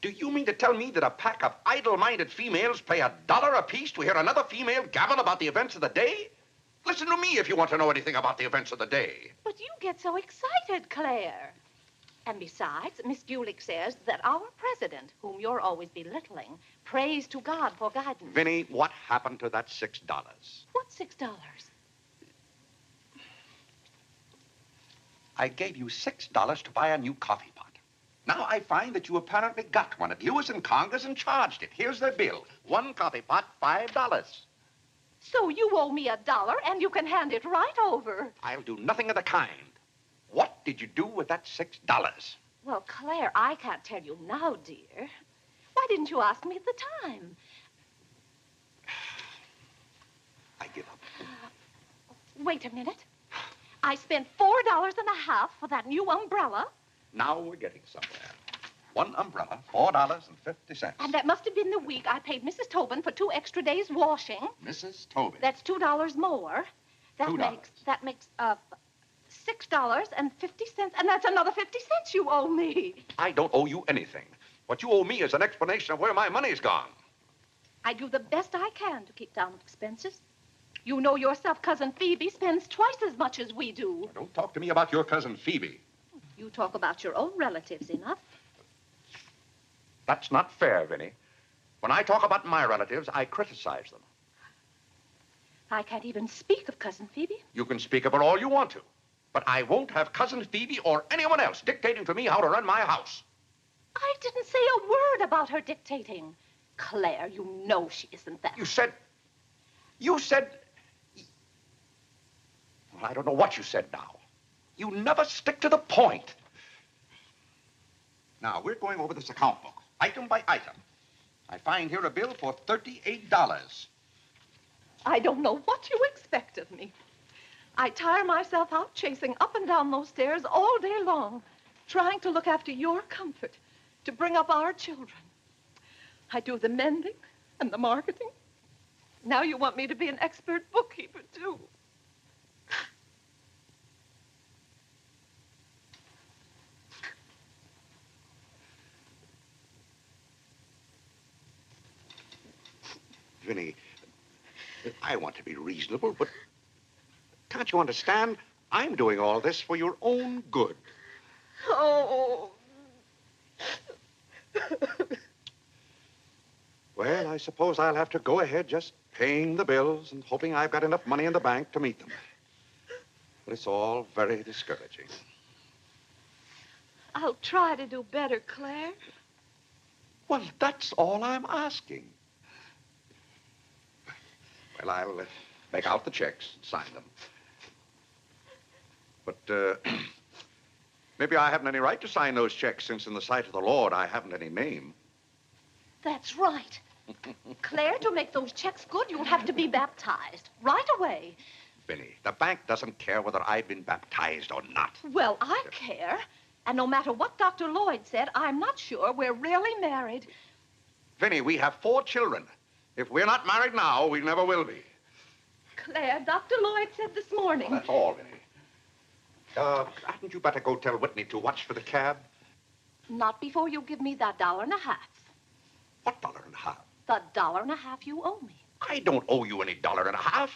Do you mean to tell me that a pack of idle-minded females pay $1 apiece to hear another female gabble about the events of the day? Listen to me if you want to know anything about the events of the day. But you get so excited, Claire. And besides, Miss Gulick says that our president, whom you're always belittling, prays to God for guidance. Vinny, what happened to that $6? What $6? I gave you $6 to buy a new coffee pot. Now I find that you apparently got one at Lewis and Conger's and charged it. Here's the bill. One coffee pot, $5. So you owe me $1, and you can hand it right over. I'll do nothing of the kind. What did you do with that $6? Well, Claire, I can't tell you now, dear. Why didn't you ask me at the time? I give up. Wait a minute. I spent $4.50 for that new umbrella. Now we're getting somewhere. One umbrella, $4.50. And that must have been the week I paid Mrs. Tobin for 2 extra days washing. Mrs. Tobin. That's $2 more. That $2. makes $6.50, and that's another 50 cents you owe me. I don't owe you anything. What you owe me is an explanation of where my money's gone. I do the best I can to keep down expenses. You know yourself, Cousin Phoebe spends twice as much as we do. Don't talk to me about your cousin Phoebe. You talk about your own relatives enough. That's not fair, Vinny. When I talk about my relatives, I criticize them. I can't even speak of Cousin Phoebe. You can speak of her all you want to. But I won't have Cousin Phoebe or anyone else dictating to me how to run my house. I didn't say a word about her dictating. Claire, you know she isn't that. You said... Well, I don't know what you said now. You never stick to the point. Now, we're going over this account book, item by item. I find here a bill for $38. I don't know what you expect of me. I tire myself out chasing up and down those stairs all day long, trying to look after your comfort, to bring up our children. I do the mending and the marketing. Now you want me to be an expert bookkeeper, too. Vinny, I want to be reasonable, but can't you understand? I'm doing all this for your own good. Oh. Well, I suppose I'll have to go ahead just paying the bills and hoping I've got enough money in the bank to meet them. But it's all very discouraging. I'll try to do better, Claire. Well, that's all I'm asking. Well, I'll make out the checks and sign them. But maybe I haven't any right to sign those checks since in the sight of the Lord I haven't any name. That's right. Claire, to make those checks good, you'll have to be baptized right away. Vinny, the bank doesn't care whether I've been baptized or not. Well, I care. And no matter what Dr. Lloyd said, I'm not sure we're really married. Vinny, we have 4 children. If we're not married now, we never will be. Claire, Dr. Lloyd said this morning. Well, that's all, Vinny. Hadn't you better go tell Whitney to watch for the cab? Not before you give me that $1.50. What $1.50? The $1.50 you owe me. I don't owe you any $1.50.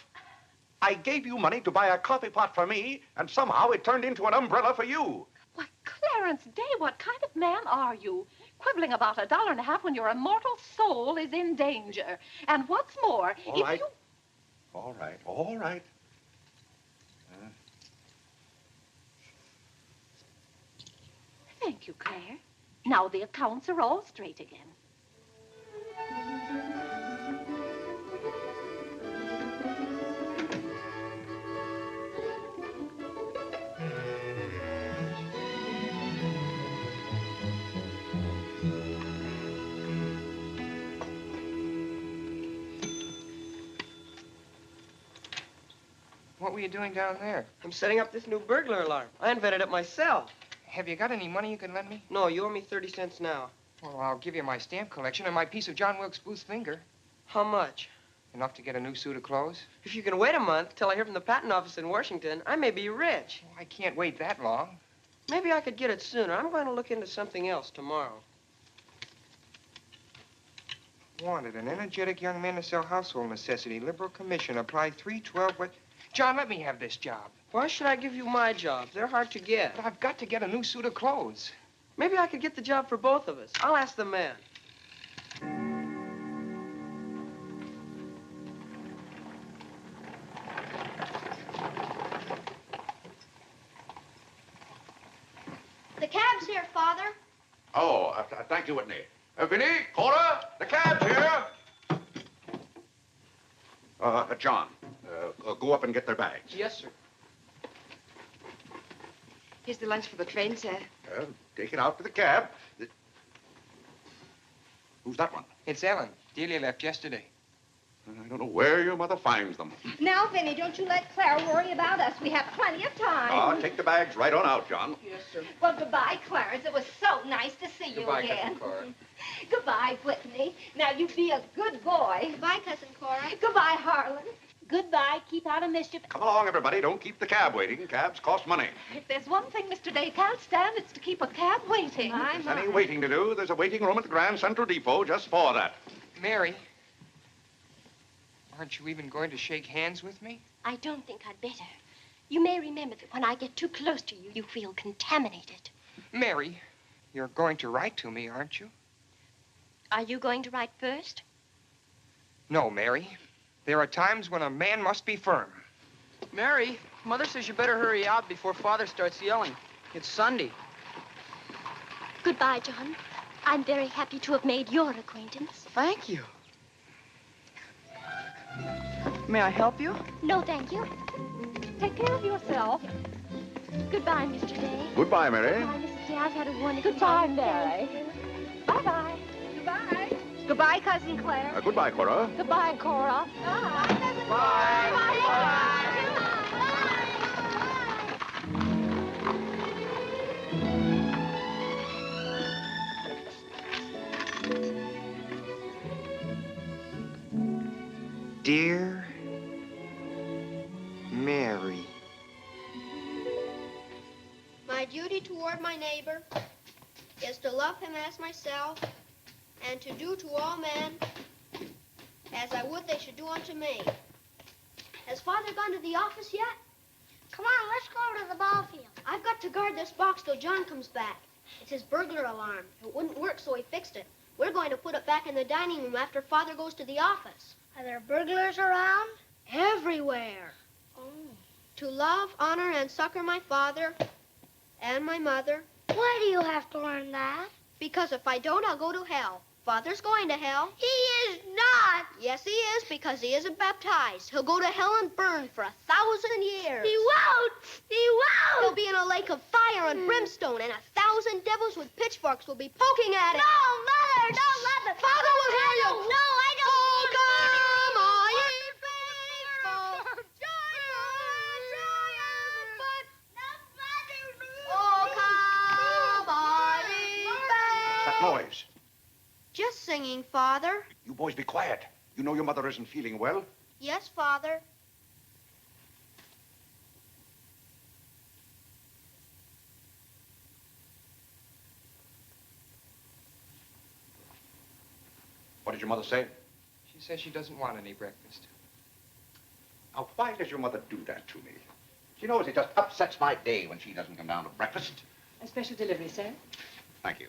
I gave you money to buy a coffee pot for me, and somehow it turned into an umbrella for you. Why, Clarence Day, what kind of man are you? Quibbling about $1.50 when your immortal soul is in danger. And what's more, All right. All right. Thank you, Claire. Now the accounts are all straight again. What were you doing down there? I'm setting up this new burglar alarm. I invented it myself. Have you got any money you can lend me? No, you owe me 30 cents now. Well, I'll give you my stamp collection and my piece of John Wilkes Booth's finger. How much? Enough to get a new suit of clothes? If you can wait a month till I hear from the patent office in Washington, I may be rich. Oh, I can't wait that long. Maybe I could get it sooner. I'm going to look into something else tomorrow. Wanted, an energetic young man to sell household necessity. Liberal commission. Apply 312. What? John, let me have this job. Why should I give you my jobs? They're hard to get. But I've got to get a new suit of clothes. Maybe I could get the job for both of us. I'll ask the man. The cab's here, Father. Oh, thank you, Whitney. Vinny, Cora, the cab's here. John, go up and get their bags. Yes, sir. Here's the lunch for the train, sir. Take it out to the cab. Who's that one? It's Ellen. Delia left yesterday. I don't know where your mother finds them. Now, Vinny, don't you let Clara worry about us. We have plenty of time. Take the bags right on out, John. Yes, sir. Well, goodbye, Clarence. It was so nice to see you Goodbye, again. Cousin Cora. Goodbye, Whitney. Now, you be a good boy. Goodbye, Cousin Cora. Goodbye, Harlan. Goodbye. Keep out of mischief. Come along, everybody. Don't keep the cab waiting. Cabs cost money. If there's one thing Mr. Day can't stand, it's to keep a cab waiting. If there's any waiting to do, there's a waiting room at the Grand Central Depot just for that. Mary, aren't you even going to shake hands with me? I don't think I'd better. You may remember that when I get too close to you, you feel contaminated. Mary, you're going to write to me, aren't you? Are you going to write first? No, Mary. There are times when a man must be firm. Mary, Mother says you better hurry out before Father starts yelling. It's Sunday. Goodbye, John. I'm very happy to have made your acquaintance. Thank you. May I help you? No, thank you. Take care of yourself. Goodbye, Mr. Day. Goodbye, Mary. Goodbye, Mrs. Day. I've had a wonderful Goodbye, time. Mary. Bye-bye. Goodbye. Goodbye, Cousin Claire. Goodbye, Cora. Goodbye, Cora. Dear Mary. My duty toward my neighbor is to love him as myself and to do to all men as I would they should do unto me. Has Father gone to the office yet? Come on, let's go to the ball field. I've got to guard this box till John comes back. It's his burglar alarm. It wouldn't work, so he fixed it. We're going to put it back in the dining room after Father goes to the office. Are there burglars around? Everywhere. Oh. To love, honor, and succor my father and my mother. Why do you have to learn that? Because if I don't, I'll go to hell. Father's going to hell. He is not. Yes, he is, because he isn't baptized. He'll go to hell and burn for 1,000 years. He won't. He He'll won't. be in a lake of fire and brimstone, and 1,000 devils with pitchforks will be poking at him. No, Mother, don't let the... Father will hear you. No, I don't. Oh, come on, ye faithful. Oh, come on, ye What's that faithful. noise? Just singing, Father. You boys be quiet. You know your mother isn't feeling well. Yes, Father. What did your mother say? She says she doesn't want any breakfast. Now, why does your mother do that to me? She knows it just upsets my day when she doesn't come down to breakfast. A special delivery, sir. Thank you.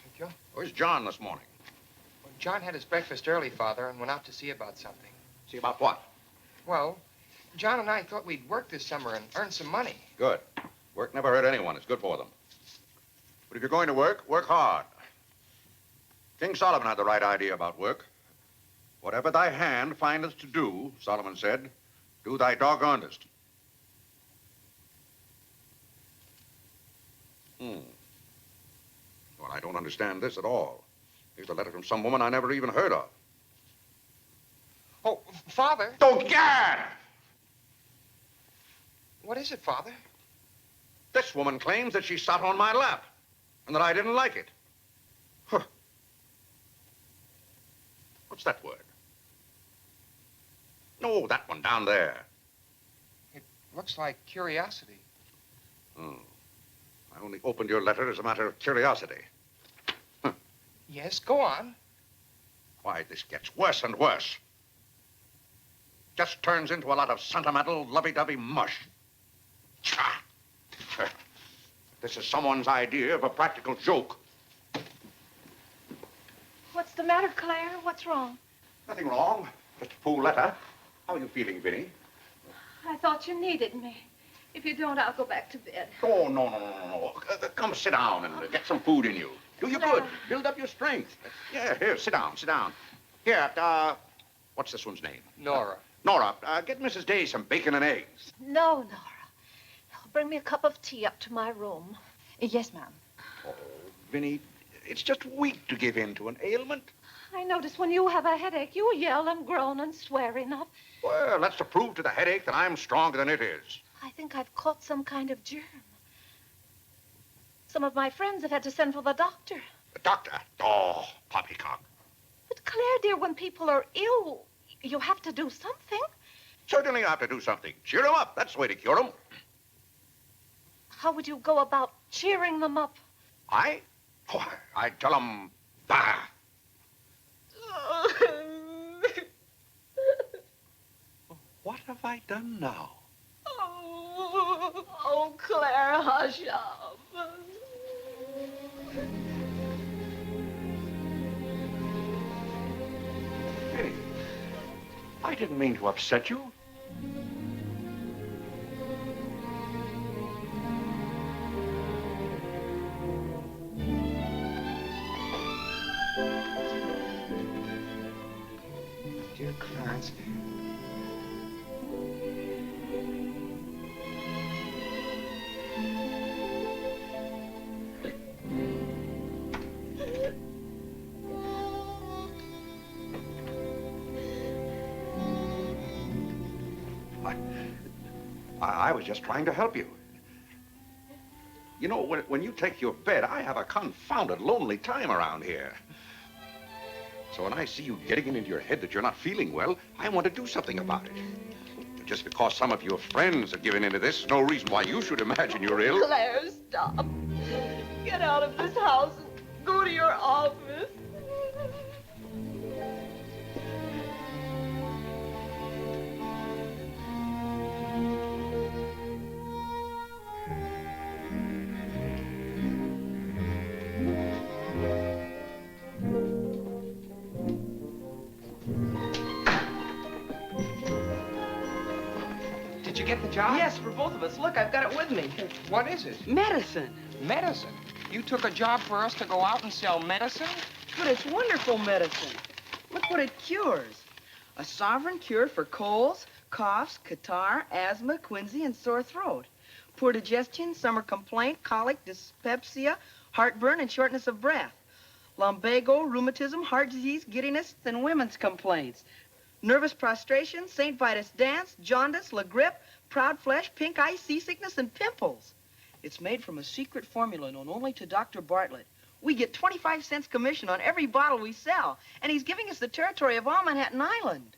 Thank you. Where's John this morning? Well, John had his breakfast early, Father, and went out to see about something. See about what? Well, John and I thought we'd work this summer and earn some money. Good. Work never hurt anyone. It's good for them. But if you're going to work, work hard. King Solomon had the right idea about work. Whatever thy hand findeth to do, Solomon said, do thy doggonedest. Well, I don't understand this at all. Here's a letter from some woman I never even heard of. Oh, Father. Oh, Gad! What is it, Father? This woman claims that she sat on my lap and that I didn't like it. Huh. What's that word? No, that one down there. It looks like curiosity. Oh. I only opened your letter as a matter of curiosity. Huh. Yes, go on. Why, this gets worse and worse. Just turns into a lot of sentimental, lovey-dovey mush. Cha! This is someone's idea of a practical joke. What's the matter, Claire? What's wrong? Nothing wrong. Just a fool letter. How are you feeling, Vinny? I thought you needed me. If you don't, I'll go back to bed. Oh, no. Come sit down and get some food in you. Do you good. Build up your strength. Yeah, here, sit down. Here, what's this one's name? Nora. Nora, get Mrs. Day some bacon and eggs. No, Nora. Bring me a cup of tea up to my room. Yes, ma'am. Oh, Vinny, it's just weak to give in to an ailment. I notice when you have a headache, you yell and groan and swear enough. Well, that's to prove to the headache that I'm stronger than it is. I think I've caught some kind of germ. Some of my friends have had to send for the doctor. The doctor? Oh, poppycock. But Claire, dear, when people are ill, you have to do something. Certainly I have to do something. Cheer them up. That's the way to cure them. How would you go about cheering them up? I? Oh, I'd tell them, bah. What have I done now? Oh, Claire, hush up. Hey, I didn't mean to upset you. Dear Clarence. I was just trying to help you. You know, when you take your bed, I have a confounded lonely time around here. So when I see you getting it into your head that you're not feeling well, I want to do something about it. Just because some of your friends have given into this, no reason why you should imagine you're ill. Claire, stop. Get out of this house and go to your office. Did you get the job? Yes, for both of us. Look, I've got it with me. What is it? Medicine. Medicine? You took a job for us to go out and sell medicine? But it's wonderful medicine. Look what it cures. A sovereign cure for colds, coughs, catarrh, asthma, quinsy, and sore throat. Poor digestion, summer complaint, colic, dyspepsia, heartburn, and shortness of breath. Lumbago, rheumatism, heart disease, giddiness, and women's complaints. Nervous prostration, St. Vitus dance, jaundice, la grippe, proud flesh, pink eye, seasickness, and pimples. It's made from a secret formula known only to Dr. Bartlett. We get 25 cents commission on every bottle we sell, and he's giving us the territory of all Manhattan Island.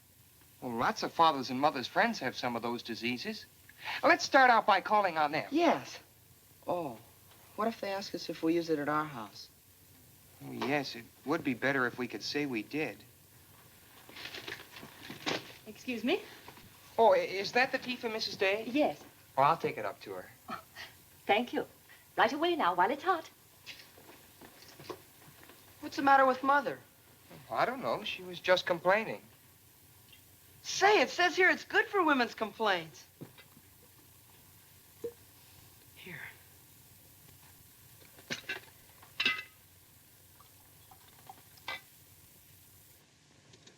Well, lots of fathers and mothers' friends have some of those diseases. Let's start out by calling on them. Yes. Oh, what if they ask us if we use it at our house? Oh, yes, it would be better if we could say we did. Excuse me? Oh, is that the tea for Mrs. Day? Yes. Oh, I'll take it up to her. Thank you. Right away now, while it's hot. What's the matter with Mother? I don't know. She was just complaining. Say, it says here it's good for women's complaints. Here.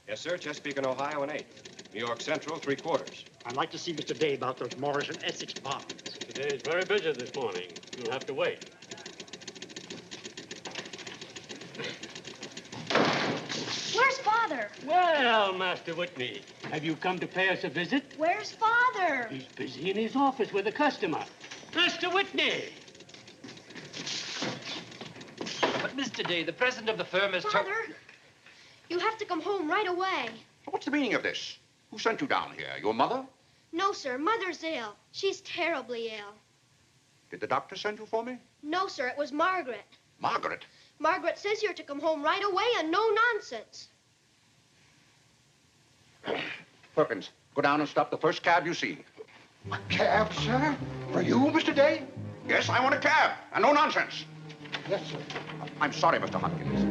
Yes, sir. Chesapeake and Ohio, an 8. New York Central, 3/4. I'd like to see Mr. Day about those Morris and Essex bonds. Today's very busy this morning. You'll have to wait. Where's Father? Well, Master Whitney, have you come to pay us a visit? Where's Father? He's busy in his office with a customer. Master Whitney! But, Mr. Day, the president of the firm has told... Father, you have to come home right away. What's the meaning of this? Who sent you down here? Your mother? No, sir. Mother's ill. She's terribly ill. Did the doctor send you for me? No, sir. It was Margaret. Margaret? Margaret says you're to come home right away and no nonsense. Perkins, go down and stop the first cab you see. A cab, sir? For you, Mr. Day? Yes, I want a cab, and no nonsense. Yes, sir. I'm sorry, Mr. Hopkins.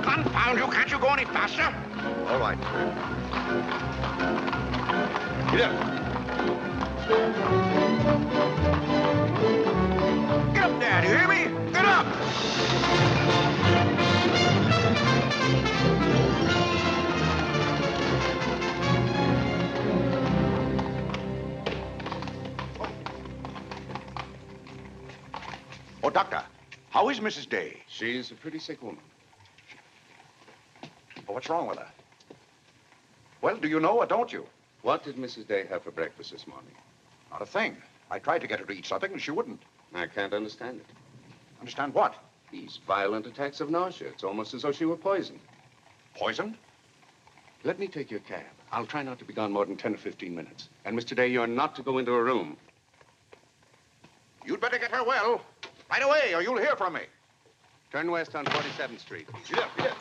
Confound you, can't you go any faster? All right. Get up. Get up there, do you hear me? Get up! Oh, Doctor, how is Mrs. Day? She's a pretty sick woman. Oh, what's wrong with her? Well, do you know or don't you? What did Mrs. Day have for breakfast this morning? Not a thing. I tried to get her to eat something, and she wouldn't. I can't understand it. Understand what? These violent attacks of nausea. It's almost as though she were poisoned. Poisoned? Let me take your cab. I'll try not to be gone more than 10 or 15 minutes. And, Mr. Day, you're not to go into a room. You'd better get her well. Right away, or you'll hear from me. Turn west on 47th Street. Get up, get up.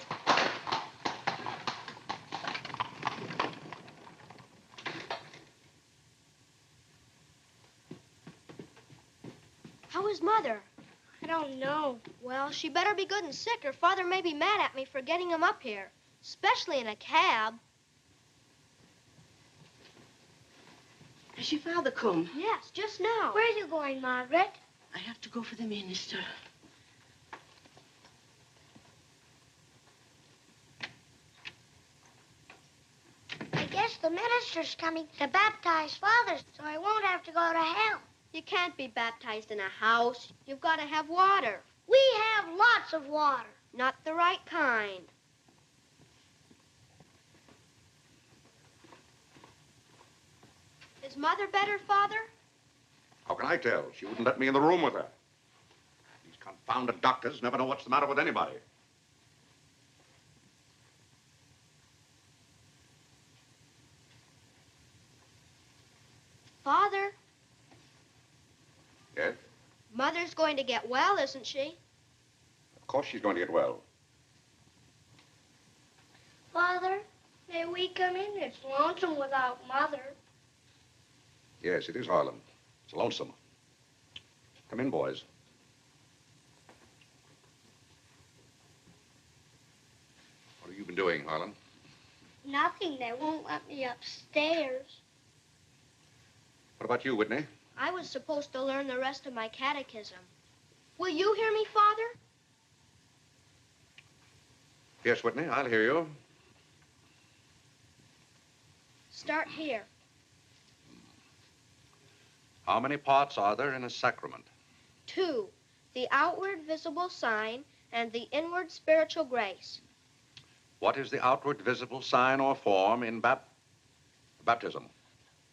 How is Mother? I don't know. Well, she better be good and sick, or Father may be mad at me for getting him up here. Especially in a cab. Has your father come? Yes, just now. Where are you going, Margaret? I have to go for the minister. I guess the minister's coming to baptize Father, so I won't have to go to hell. You can't be baptized in a house. You've got to have water. We have lots of water. Not the right kind. Is Mother better, Father? How can I tell? She wouldn't let me in the room with her. These confounded doctors never know what's the matter with anybody. Father, Yes? Mother's going to get well, isn't she? Of course she's going to get well. Father, may we come in? It's lonesome without Mother. Yes, it is, Harlan. It's lonesome. Come in, boys. What have you been doing, Harlan? Nothing. They won't let me upstairs. What about you, Whitney? I was supposed to learn the rest of my catechism. Will you hear me, Father? Yes, Whitney, I'll hear you. Start here. How many parts are there in a sacrament? 2, the outward visible sign and the inward spiritual grace. What is the outward visible sign or form in baptism?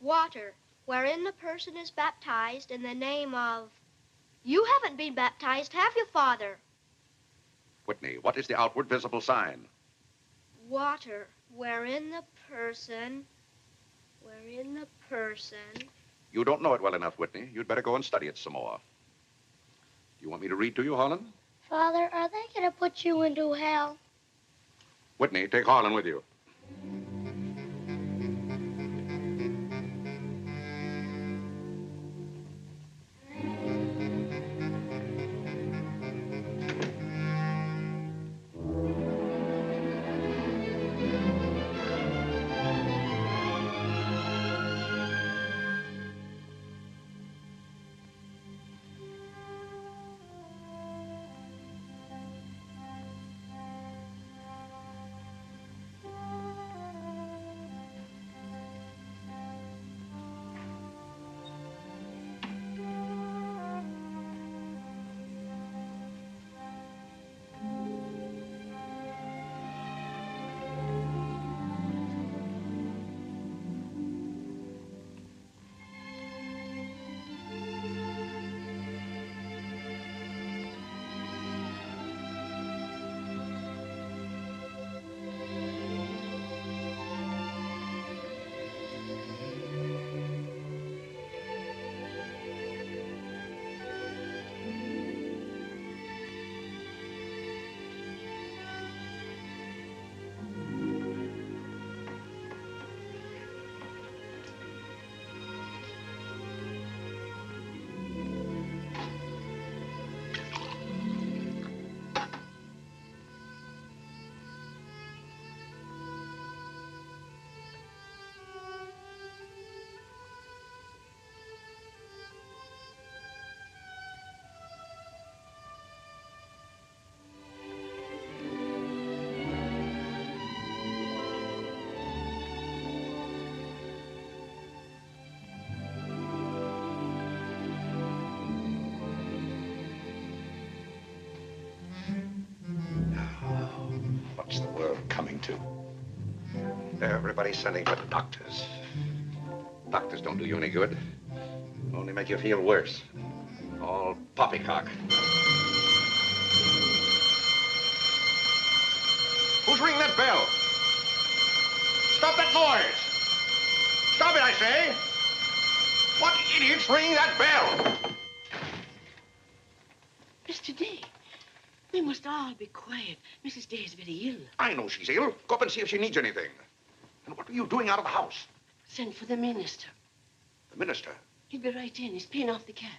Water, wherein the person is baptized in the name of... You haven't been baptized, have you, Father? Whitney, what is the outward visible sign? Water, wherein the person... You don't know it well enough, Whitney. You'd better go and study it some more. You want me to read to you, Harlan? Father, are they going to put you into hell? Whitney, take Harlan with you. What's the world coming to? Everybody's sending for doctors. Doctors don't do you any good. Only make you feel worse. All poppycock. Who's ringing that bell? Stop that noise! Stop it, I say! What idiot's ringing that bell? Mr. Day, we must all be quiet. Mrs. Day is very ill. I know she's ill. Go up and see if she needs anything. And what are you doing out of the house? Send for the minister. The minister? He'll be right in. He's paying off the cab.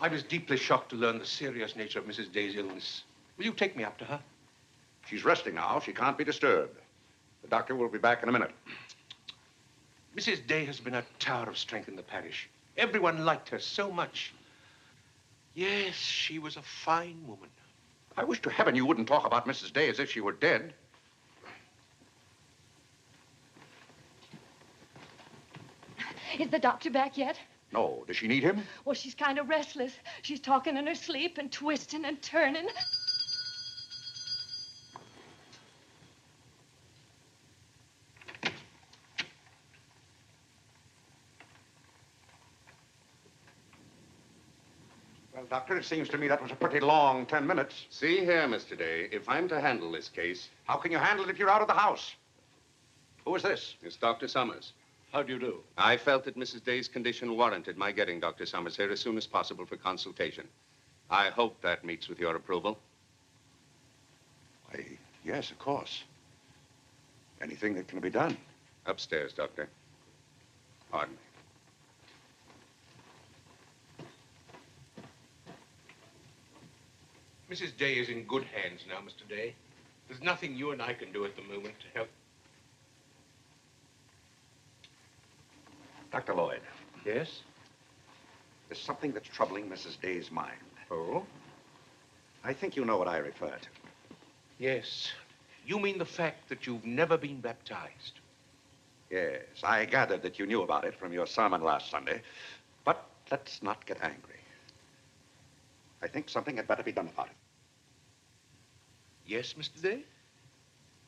I was deeply shocked to learn the serious nature of Mrs. Day's illness. Will you take me up to her? She's resting now. She can't be disturbed. The doctor will be back in a minute. Mrs. Day has been a tower of strength in the parish. Everyone liked her so much. Yes, she was a fine woman. I wish to heaven you wouldn't talk about Mrs. Day as if she were dead. Is the doctor back yet? No. Does she need him? Well, she's kind of restless. She's talking in her sleep and twisting and turning. Well, Doctor, it seems to me that was a pretty long 10 minutes. See here, Mr. Day, if I'm to handle this case... How can you handle it if you're out of the house? Who is this? It's Dr. Summers. How do you do? I felt that Mrs. Day's condition warranted my getting Dr. Summers here as soon as possible for consultation. I hope that meets with your approval. Why, yes, of course. Anything that can be done. Upstairs, Doctor. Pardon me. Mrs. Day is in good hands now, Mr. Day. There's nothing you and I can do at the moment to help. Dr. Lloyd. Yes? There's something that's troubling Mrs. Day's mind. Oh? I think you know what I refer to. Yes. You mean the fact that you've never been baptized? Yes, I gathered that you knew about it from your sermon last Sunday. But let's not get angry. I think something had better be done about it. Yes, Mr. Day?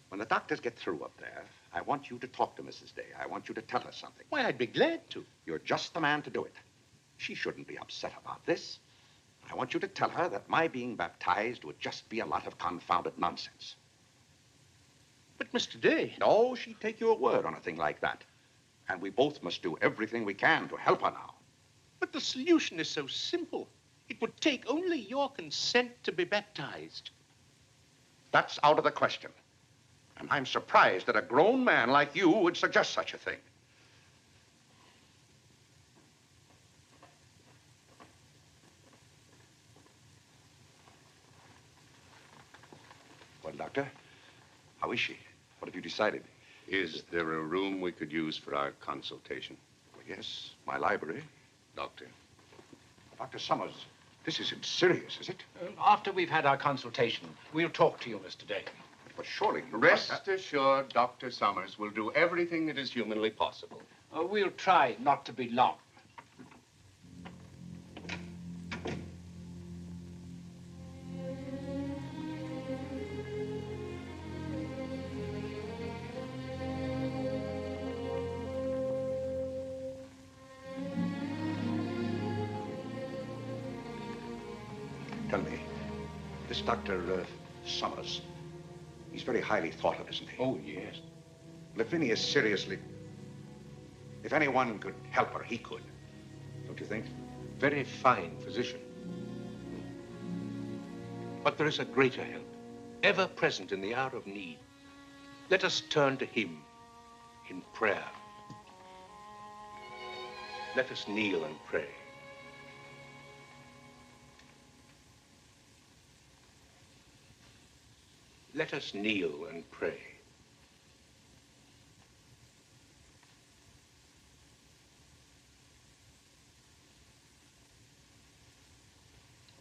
When the doctors get through up there, I want you to talk to Mrs. Day. I want you to tell her something. Why, I'd be glad to. You're just the man to do it. She shouldn't be upset about this. I want you to tell her that my being baptized would just be a lot of confounded nonsense. But, Mr. Day... No, she'd take your word on a thing like that. And we both must do everything we can to help her now. But the solution is so simple. It would take only your consent to be baptized. That's out of the question. And I'm surprised that a grown man like you would suggest such a thing. Well, Doctor, how is she? What have you decided? Is there a room we could use for our consultation? Well, yes, my library. Doctor. Dr. Summers, this isn't serious, is it? After we've had our consultation, we'll talk to you, Mr. Day. But surely you Rest assured, Dr. Summers will do everything that is humanly possible. We'll try not to be long. Tell me, this Dr. Summers, he's very highly thought of, isn't he? Oh, yes. Well, if Vinnie is seriously... If anyone could help her, he could. Don't you think? Very fine physician. But there is a greater help, ever present in the hour of need. Let us turn to him in prayer. Let us kneel and pray. Let us kneel and pray.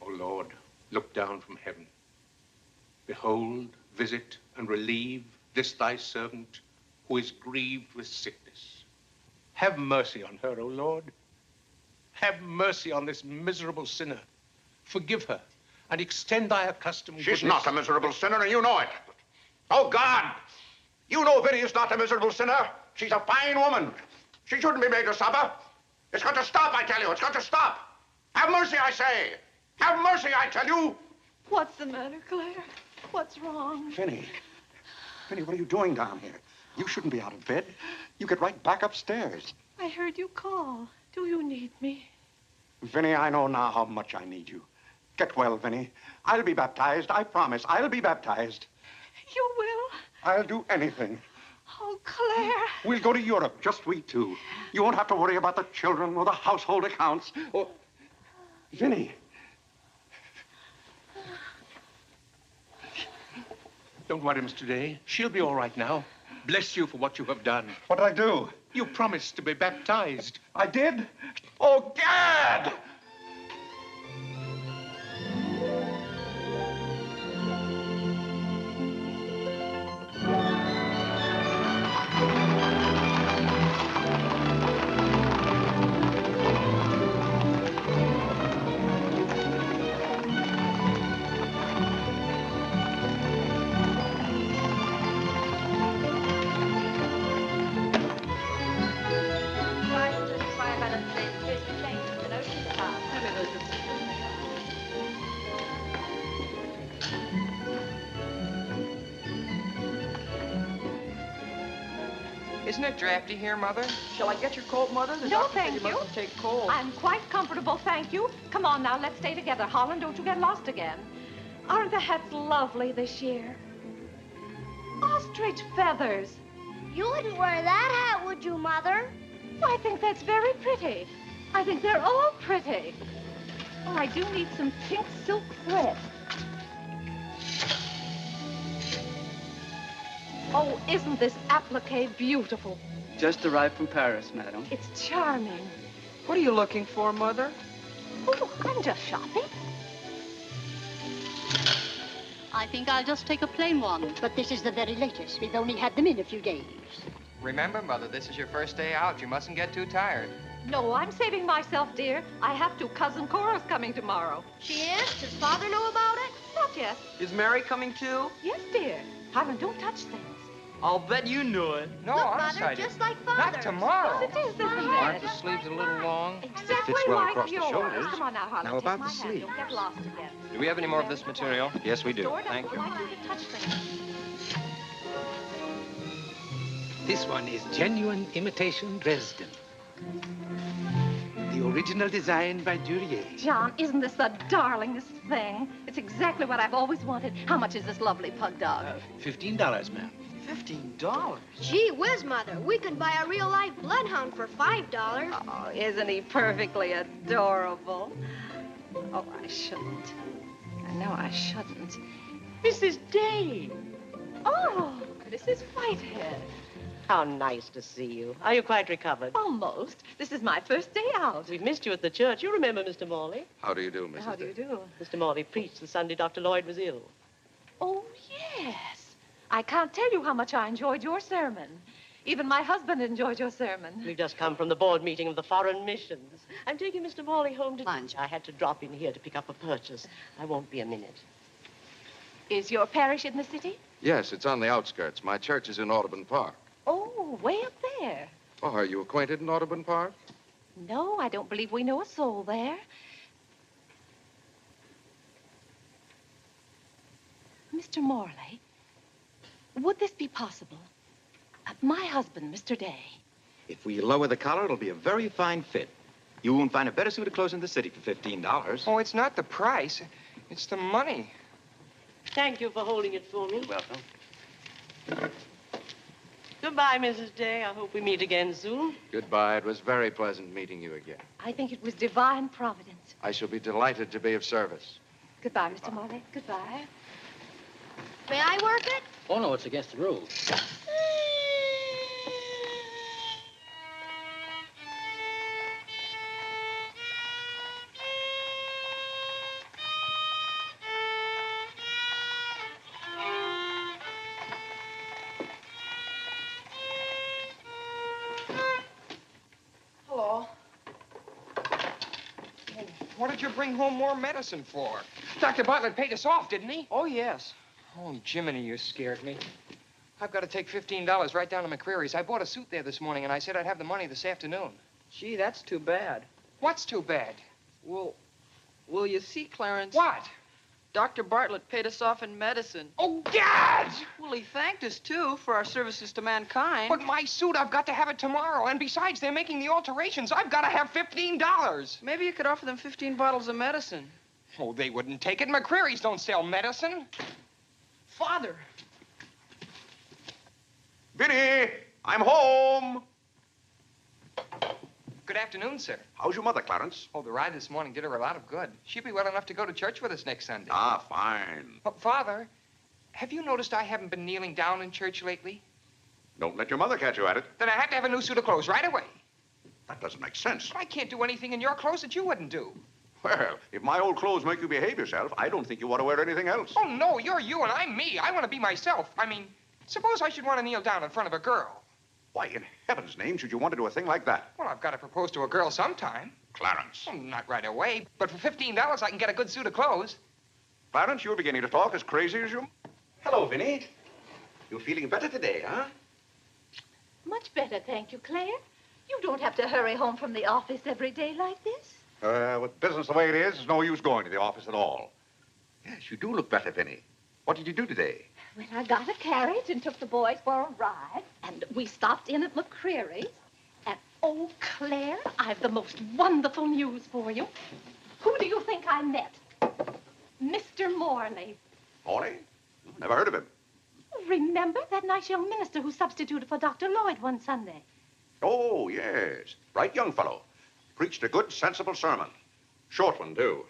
O Lord, look down from heaven. Behold, visit, and relieve this thy servant who is grieved with sickness. Have mercy on her, O Lord. Have mercy on this miserable sinner. Forgive her, and extend thy accustomed She's goodness. not a miserable sinner, and you know it. Oh, God! You know Vinnie is not a miserable sinner. She's a fine woman. She shouldn't be made to suffer. It's got to stop, I tell you. It's got to stop. Have mercy, I say. Have mercy, I tell you. What's the matter, Claire? What's wrong? Vinnie. Vinnie, what are you doing down here? You shouldn't be out of bed. You get right back upstairs. I heard you call. Do you need me? Vinnie, I know now how much I need you. Get well, Vinnie. I'll be baptized. I promise. I'll be baptized. You will? I'll do anything. Oh, Claire. We'll go to Europe, just we two. You won't have to worry about the children or the household accounts. Or... Vinnie. Don't worry, Mr. Day. She'll be all right now. Bless you for what you have done. What did I do? You promised to be baptized. I did? Oh, Gad! Isn't it drafty here, Mother? Shall I get your coat, Mother? The No, doctor said thank you you. mustn't take cold. I'm quite comfortable, thank you. Come on now, let's stay together. Holland, don't you get lost again. Aren't the hats lovely this year? Ostrich feathers. You wouldn't wear that hat, would you, Mother? I think that's very pretty. I think they're all pretty. Oh, I do need some pink silk thread. Oh, isn't this applique beautiful? Just arrived from Paris, madam. It's charming. What are you looking for, Mother? Oh, I'm just shopping. I think I'll just take a plain one, but this is the very latest. We've only had them in a few days. Remember, Mother, this is your first day out. You mustn't get too tired. No, I'm saving myself, dear. I have to. Cousin Cora's coming tomorrow. She is? Does Father know about it? Not yet. Is Mary coming too? Yes, dear. Harlan, don't touch things. I'll bet you knew it. No, Look, honest, Mother, I just didn't. like Father. Not tomorrow. Yes, it is, isn't it? Aren't the sleeves a little long? Exactly fits well like across the yours. shoulders. Come on now, Harlan. Now, take about my the hand. sleeve. Don't get lost again. Do we have any more of this material? Yes, we do. Store doesn't Thank you. like you to touch things. This one is genuine imitation Dresden. The original design by Durier. John, isn't this the darlingest thing? It's exactly what I've always wanted. How much is this lovely pug dog? $15, ma'am. $15? Gee whiz, Mother. We can buy a real-life bloodhound for $5. Oh, isn't he perfectly adorable? Oh, I shouldn't. I know I shouldn't. Mrs. Day. Oh, Mrs. Whitehead. How nice to see you. Are you quite recovered? Almost. This is my first day out. We've missed you at the church. You remember Mr. Morley? How do you do, Mrs. How do you do? Mr. Morley preached the Sunday Dr. Lloyd was ill. Oh, yes. I can't tell you how much I enjoyed your sermon. Even my husband enjoyed your sermon. We've just come from the board meeting of the foreign missions. I'm taking Mr. Morley home to lunch. I had to drop in here to pick up a purchase. I won't be a minute. Is your parish in the city? Yes, it's on the outskirts. My church is in Audubon Park. Oh, way up there. Oh, are you acquainted in Audubon Park? No, I don't believe we know a soul there. Mr. Morley, would this be possible? My husband, Mr. Day. If we lower the collar, it'll be a very fine fit. You won't find a better suit of clothes in the city for $15. Oh, it's not the price. It's the money. Thank you for holding it for me. Welcome. Goodbye, Mrs. Day. I hope we meet again soon. Goodbye. It was very pleasant meeting you again. I think it was divine providence. I shall be delighted to be of service. Goodbye, Mr. Morley. Goodbye. May I work it? Oh, no, it's against the rules. Hello. What did you bring home more medicine for? Dr. Bartlett paid us off, didn't he? Oh, yes. Oh, Jiminy, you scared me. I've got to take $15 right down to McCreary's. I bought a suit there this morning, and I said I'd have the money this afternoon. Gee, that's too bad. What's too bad? Well, you see, Clarence... What? Dr. Bartlett paid us off in medicine. Oh, Gad! Well, he thanked us, too, for our services to mankind. But my suit, I've got to have it tomorrow. And besides, they're making the alterations. I've got to have $15. Maybe you could offer them 15 bottles of medicine. Oh, they wouldn't take it. McCreary's don't sell medicine. Father. Vinny, I'm home. Good afternoon, sir. How's your mother, Clarence? Oh, the ride this morning did her a lot of good. She'll be well enough to go to church with us next Sunday. Ah, fine. Oh, Father, have you noticed I haven't been kneeling down in church lately? Don't let your mother catch you at it. Then I have to have a new suit of clothes right away. That doesn't make sense. I can't do anything in your clothes that you wouldn't do. Well, if my old clothes make you behave yourself, I don't think you ought to wear anything else. Oh, no, you're you and I'm me. I want to be myself. I mean, suppose I should want to kneel down in front of a girl. Why, in heaven's name, should you want to do a thing like that? Well, I've got to propose to a girl sometime. Clarence. Well, not right away, but for $15 I can get a good suit of clothes. Clarence, you're beginning to talk as crazy as you... Hello, Vinny. You feeling better today, huh? Much better, thank you, Claire. You don't have to hurry home from the office every day like this. With business the way it is, there's no use going to the office at all. Yes, you do look better, Vinny. What did you do today? Well, I got a carriage and took the boys for a ride, and we stopped in at McCreary's. And, oh, Claire, I've the most wonderful news for you. Who do you think I met? Mr. Morley. Morley? Never heard of him. Remember that nice young minister who substituted for Dr. Lloyd one Sunday? Oh, yes. Right young fellow. Preached a good, sensible sermon. Short one, too.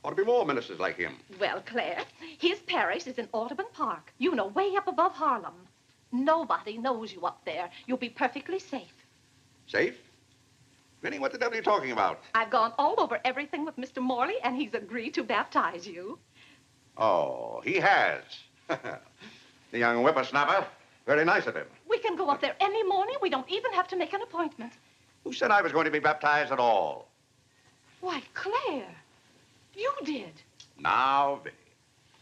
Ought to be more ministers like him. Well, Claire, his parish is in Audubon Park. You know, way up above Harlem. Nobody knows you up there. You'll be perfectly safe. Safe? Vinny, what the devil are you talking about? I've gone all over everything with Mr. Morley, and he's agreed to baptize you. Oh, he has. The young whippersnapper. Very nice of him. We can go up there any morning. We don't even have to make an appointment. Who said I was going to be baptized at all? Why, Claire, you did. Now, Vinny.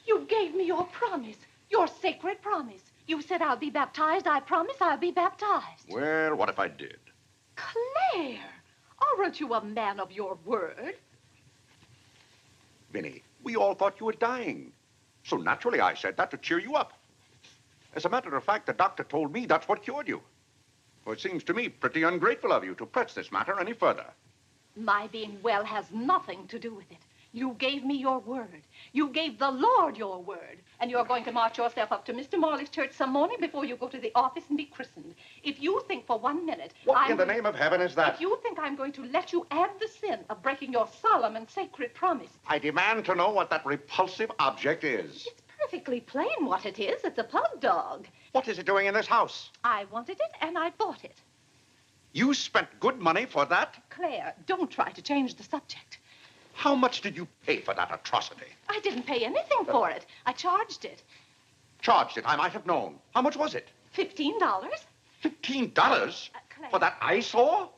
You gave me your promise, your sacred promise. You said I'll be baptized. I promise I'll be baptized. Well, what if I did? Claire, aren't you a man of your word? Vinny, we all thought you were dying. So naturally I said that to cheer you up. As a matter of fact, the doctor told me that's what cured you. Well, it seems to me pretty ungrateful of you to press this matter any further. My being well has nothing to do with it. You gave me your word. You gave the Lord your word. And you're going to march yourself up to Mr. Morley's church some morning before you go to the office and be christened. If you think for 1 minute... What in the name of heaven is that? If you think I'm going to let you add the sin of breaking your solemn and sacred promise... I demand to know what that repulsive object is. It's perfectly plain what it is. It's a pug dog. What is it doing in this house? I wanted it and I bought it. You spent good money for that? Claire, don't try to change the subject. How much did you pay for that atrocity? I didn't pay anything for it. I charged it. Charged it? I might have known. How much was it? $15. $15? Claire, For that eyesore?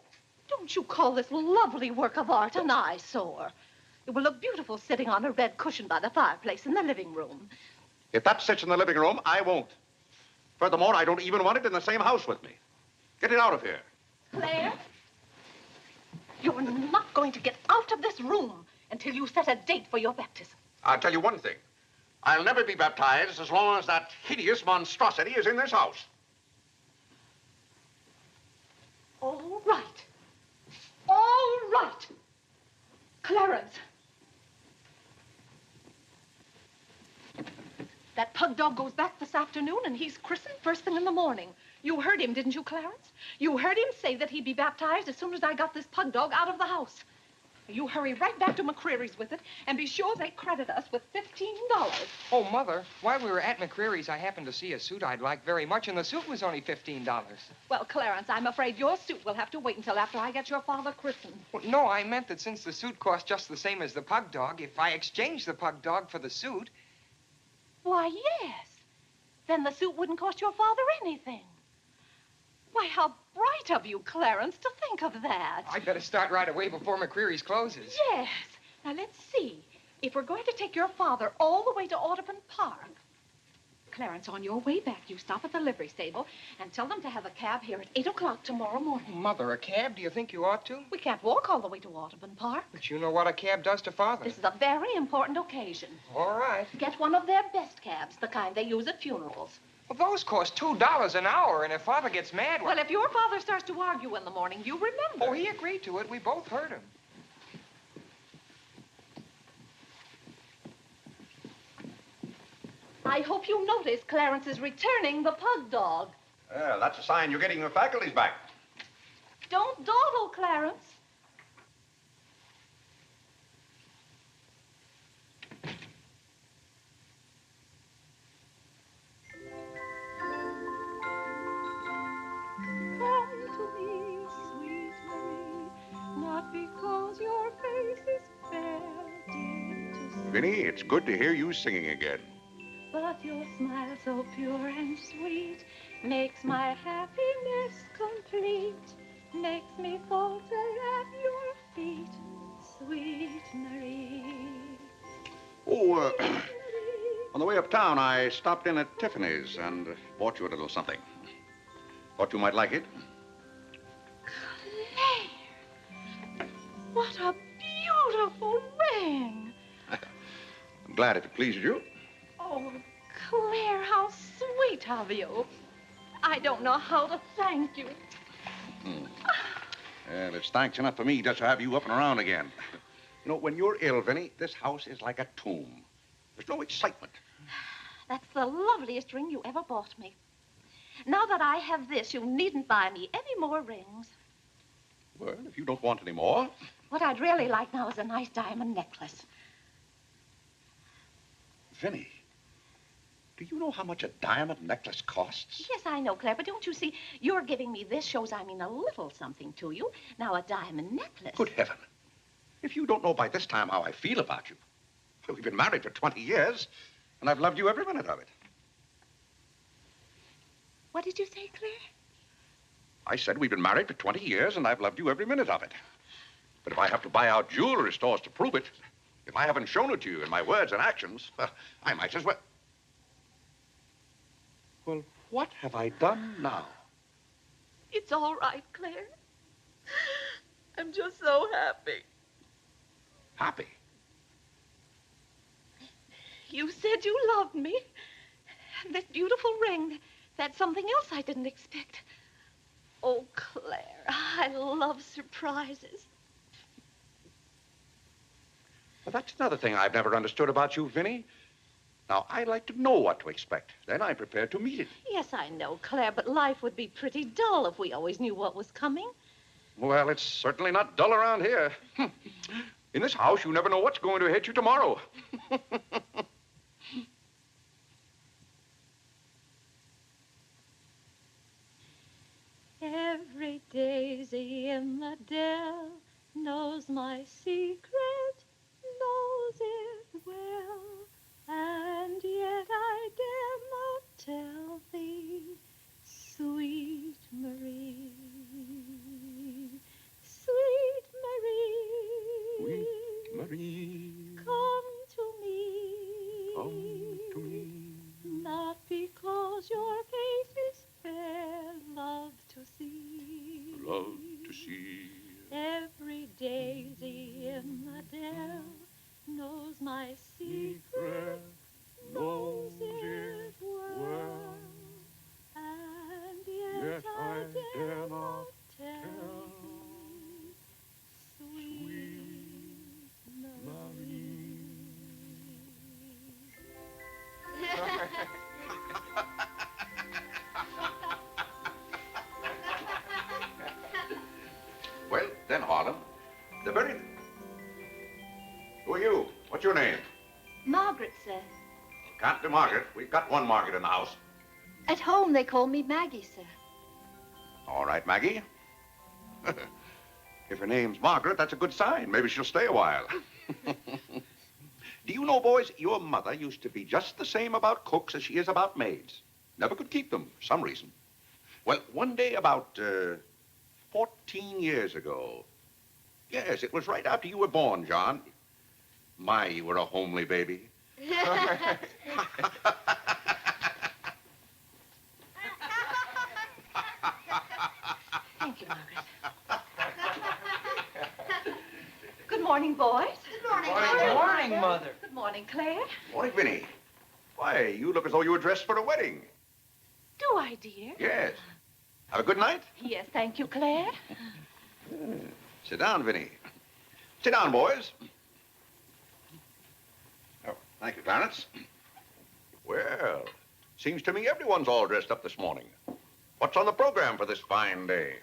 don't you call this lovely work of art an eyesore? It will look beautiful sitting on a red cushion by the fireplace in the living room. If that sits in the living room, I won't. Furthermore, I don't even want it in the same house with me. Get it out of here. Claire, you're not going to get out of this room until you set a date for your baptism. I'll tell you one thing. I'll never be baptized as long as that hideous monstrosity is in this house. All right. All right. Clarence. That pug dog goes back this afternoon, and he's christened first thing in the morning. You heard him, didn't you, Clarence? You heard him say that he'd be baptized as soon as I got this pug dog out of the house. You hurry right back to McCreary's with it, and be sure they credit us with $15. Oh, Mother, while we were at McCreary's, I happened to see a suit I'd like very much, and the suit was only $15. Well, Clarence, I'm afraid your suit will have to wait until after I get your father christened. Well, no, I meant that since the suit cost just the same as the pug dog, if I exchanged the pug dog for the suit... Why, yes. Then the suit wouldn't cost your father anything. Why, how bright of you, Clarence, to think of that. I'd better start right away before McCreary's closes. Yes. Now, let's see. If we're going to take your father all the way to Audubon Park, Clarence, on your way back, you stop at the livery stable and tell them to have a cab here at 8 o'clock tomorrow morning. Mother, a cab? Do you think you ought to? We can't walk all the way to Audubon Park. But you know what a cab does to Father. This is a very important occasion. All right. Get one of their best cabs, the kind they use at funerals. Well, those cost $2 an hour, and if Father gets mad... Well, if your father starts to argue in the morning, you remember. Oh, he agreed to it. We both heard him. I hope you notice Clarence is returning the pug dog. Well, that's a sign you're getting your faculties back. Don't dawdle, Clarence. Come to me, sweet Marie, not because your face is fair, dear to see. Vinny, it's good to hear you singing again. But your smile so pure and sweet makes my happiness complete, makes me falter at your feet, sweet Marie. Oh, on the way uptown, I stopped in at Tiffany's and bought you a little something. Thought you might like it. Claire! What a beautiful ring! I'm glad if it pleases you. Oh, Claire, how sweet of you. I don't know how to thank you. Well, it's thanks enough for me just to have you up and around again. You know, when you're ill, Vinny, this house is like a tomb. There's no excitement. That's the loveliest ring you ever bought me. Now that I have this, you needn't buy me any more rings. Well, if you don't want any more. What I'd really like now is a nice diamond necklace. Vinny, do you know how much a diamond necklace costs? Yes, I know, Claire, but don't you see, your giving me this shows I mean a little something to you. Now, a diamond necklace. Good heaven. If you don't know by this time how I feel about you. We've been married for 20 years, and I've loved you every minute of it. What did you say, Claire? I said we've been married for 20 years, and I've loved you every minute of it. But if I have to buy out jewelry stores to prove it, if I haven't shown it to you in my words and actions, well, I might as well... Well, what have I done now? It's all right, Claire. I'm just so happy. Happy? You said you loved me. And this beautiful ring, that's something else I didn't expect. Oh, Claire, I love surprises. Well, that's another thing I've never understood about you, Vinny. Now, I like to know what to expect. Then I'm prepared to meet it. Yes, I know, Claire, but life would be pretty dull if we always knew what was coming. Well, it's certainly not dull around here. In this house, you never know what's going to hit you tomorrow. Every daisy in the dell knows my secret, knows it well, and yet I dare not tell thee, sweet Marie, sweet Marie, Sweet Marie, come to me, not because your face is fair, love to see. Love to see. Every daisy in the dell knows my secret, knows it well, and yet I dare not tell thee, sweet Marie. Well, then, Harlem, the very... Who are you? What's your name? Margaret, sir. Can't be Margaret. We've got one Margaret in the house. At home, they call me Maggie, sir. All right, Maggie. If her name's Margaret, that's a good sign. Maybe she'll stay a while. Do you know, boys, your mother used to be just the same about cooks as she is about maids. Never could keep them, for some reason. Well, one day about 14 years ago. Yes, it was right after you were born, John. My, you were a homely baby. Thank you, Margaret. Good morning, boys. Good morning, Good morning, Mother. Good morning, Claire. Morning, Vinny. Why, you look as though you were dressed for a wedding. Do I, dear? Yes. Have a good night? Yes, thank you, Claire. Sit down, Vinny. Sit down, boys. Oh, thank you, Clarence. Well, seems to me everyone's all dressed up this morning. What's on the program for this fine day?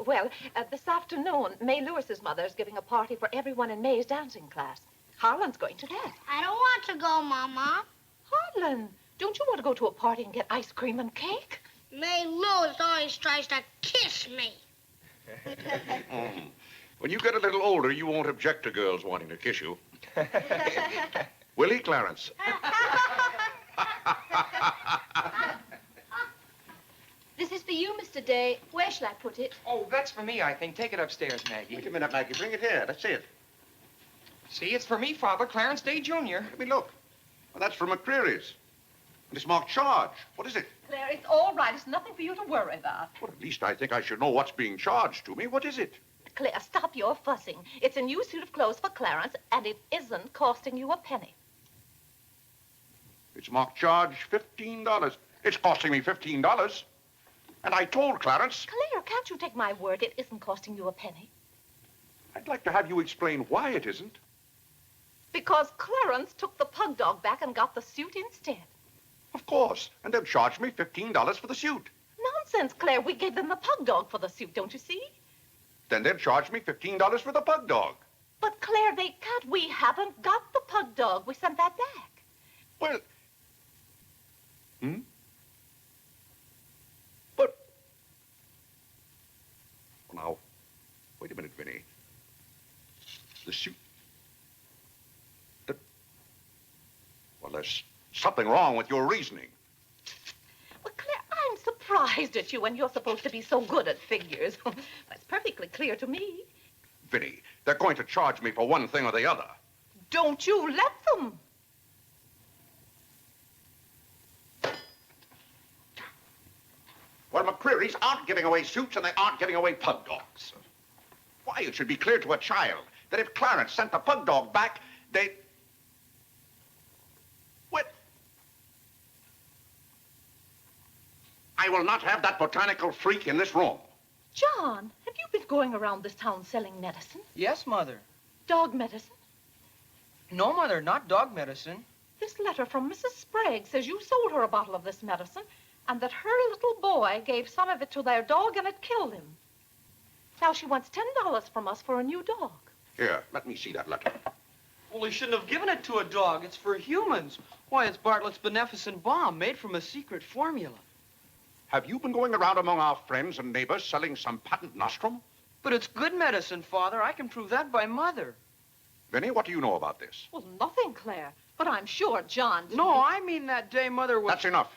Well, this afternoon, May Lewis's mother is giving a party for everyone in May's dancing class. Harlan's going to that. I don't want to go, Mama. Harlan, don't you want to go to a party and get ice cream and cake? May Lewis always tries to kiss me. When you get a little older, you won't object to girls wanting to kiss you. Will he, Clarence? This is for you, Mr. Day. Where shall I put it? Oh, that's for me, I think. Take it upstairs, Maggie. Wait a minute, Maggie. Bring it here. Let's see it. See, it's for me, Father. Clarence Day, Jr. Let me look. Well, that's from McCreary's. And it's marked charge. What is it? Claire, it's all right. It's nothing for you to worry about. Well, at least I think I should know what's being charged to me. What is it? Claire, stop your fussing. It's a new suit of clothes for Clarence, and it isn't costing you a penny. It's marked charge $15. It's costing me $15. And I told Clarence... Claire, can't you take my word? It isn't costing you a penny. I'd like to have you explain why it isn't. Because Clarence took the pug dog back and got the suit instead. Of course. And they'll charge me $15 for the suit. Nonsense, Claire. We gave them the pug dog for the suit, don't you see? Then they'll charge me $15 for the pug dog. But, Claire, they can't. We haven't got the pug dog. We sent that back. Well... Now, wait a minute, Vinny. The suit... Well, there's something wrong with your reasoning. Well, Claire, I'm surprised at you when you're supposed to be so good at figures. That's perfectly clear to me. Vinny, they're going to charge me for one thing or the other. Don't you let them. Well, McCreary's aren't giving away suits and they aren't giving away pug dogs. Why, it should be clear to a child that if Clarence sent the pug dog back, they... What? I will not have that botanical freak in this room. John, have you been going around this town selling medicine? Yes, Mother. Dog medicine? No, Mother, not dog medicine. This letter from Mrs. Sprague says you sold her a bottle of this medicine and that her little boy gave some of it to their dog and it killed him. Now she wants $10 from us for a new dog. Here, let me see that letter. Well, he shouldn't have given it to a dog. It's for humans. Why, it's Bartlett's beneficent balm made from a secret formula. Have you been going around among our friends and neighbors selling some patent nostrum? But it's good medicine, Father. I can prove that by Mother. Vinny, what do you know about this? Well, nothing, Claire. But I'm sure John... No, I mean that day Mother was... That's enough.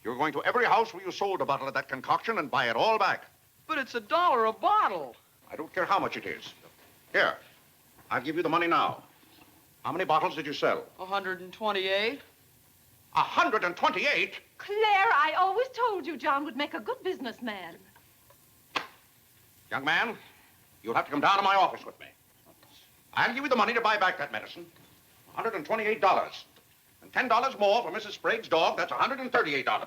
You're going to every house where you sold a bottle of that concoction and buy it all back. But it's $1 a bottle. I don't care how much it is. Here, I'll give you the money now. How many bottles did you sell? 128. 128? Claire, I always told you John would make a good businessman. Young man, you'll have to come down to my office with me. I'll give you the money to buy back that medicine. $128. And $10 more for Mrs. Sprague's dog. That's $138.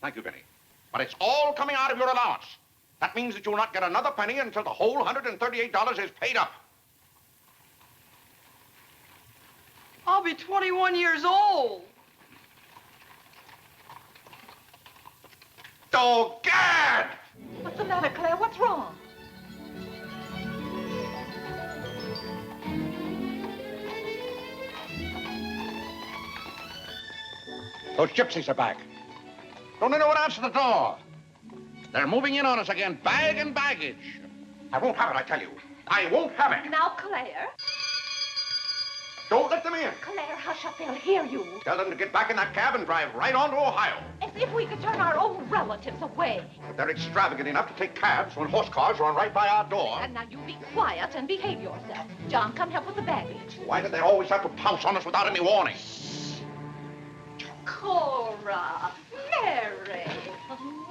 Thank you, Vinny. But it's all coming out of your allowance. That means that you'll not get another penny until the whole $138 is paid up. I'll be 21 years old. Oh, Gad! What's the matter, Claire? What's wrong? Those gypsies are back. Don't anyone answer the door. They're moving in on us again, bag and baggage. I won't have it, I tell you. I won't have it. Now, Claire. Don't let them in. Claire, hush up. They'll hear you. Tell them to get back in that cab and drive right on to Ohio. As if we could turn our own relatives away. But they're extravagant enough to take cabs when horse cars run right by our door. And now you be quiet and behave yourself. John, come help with the baggage. Why do they always have to pounce on us without any warning? Cora, Mary.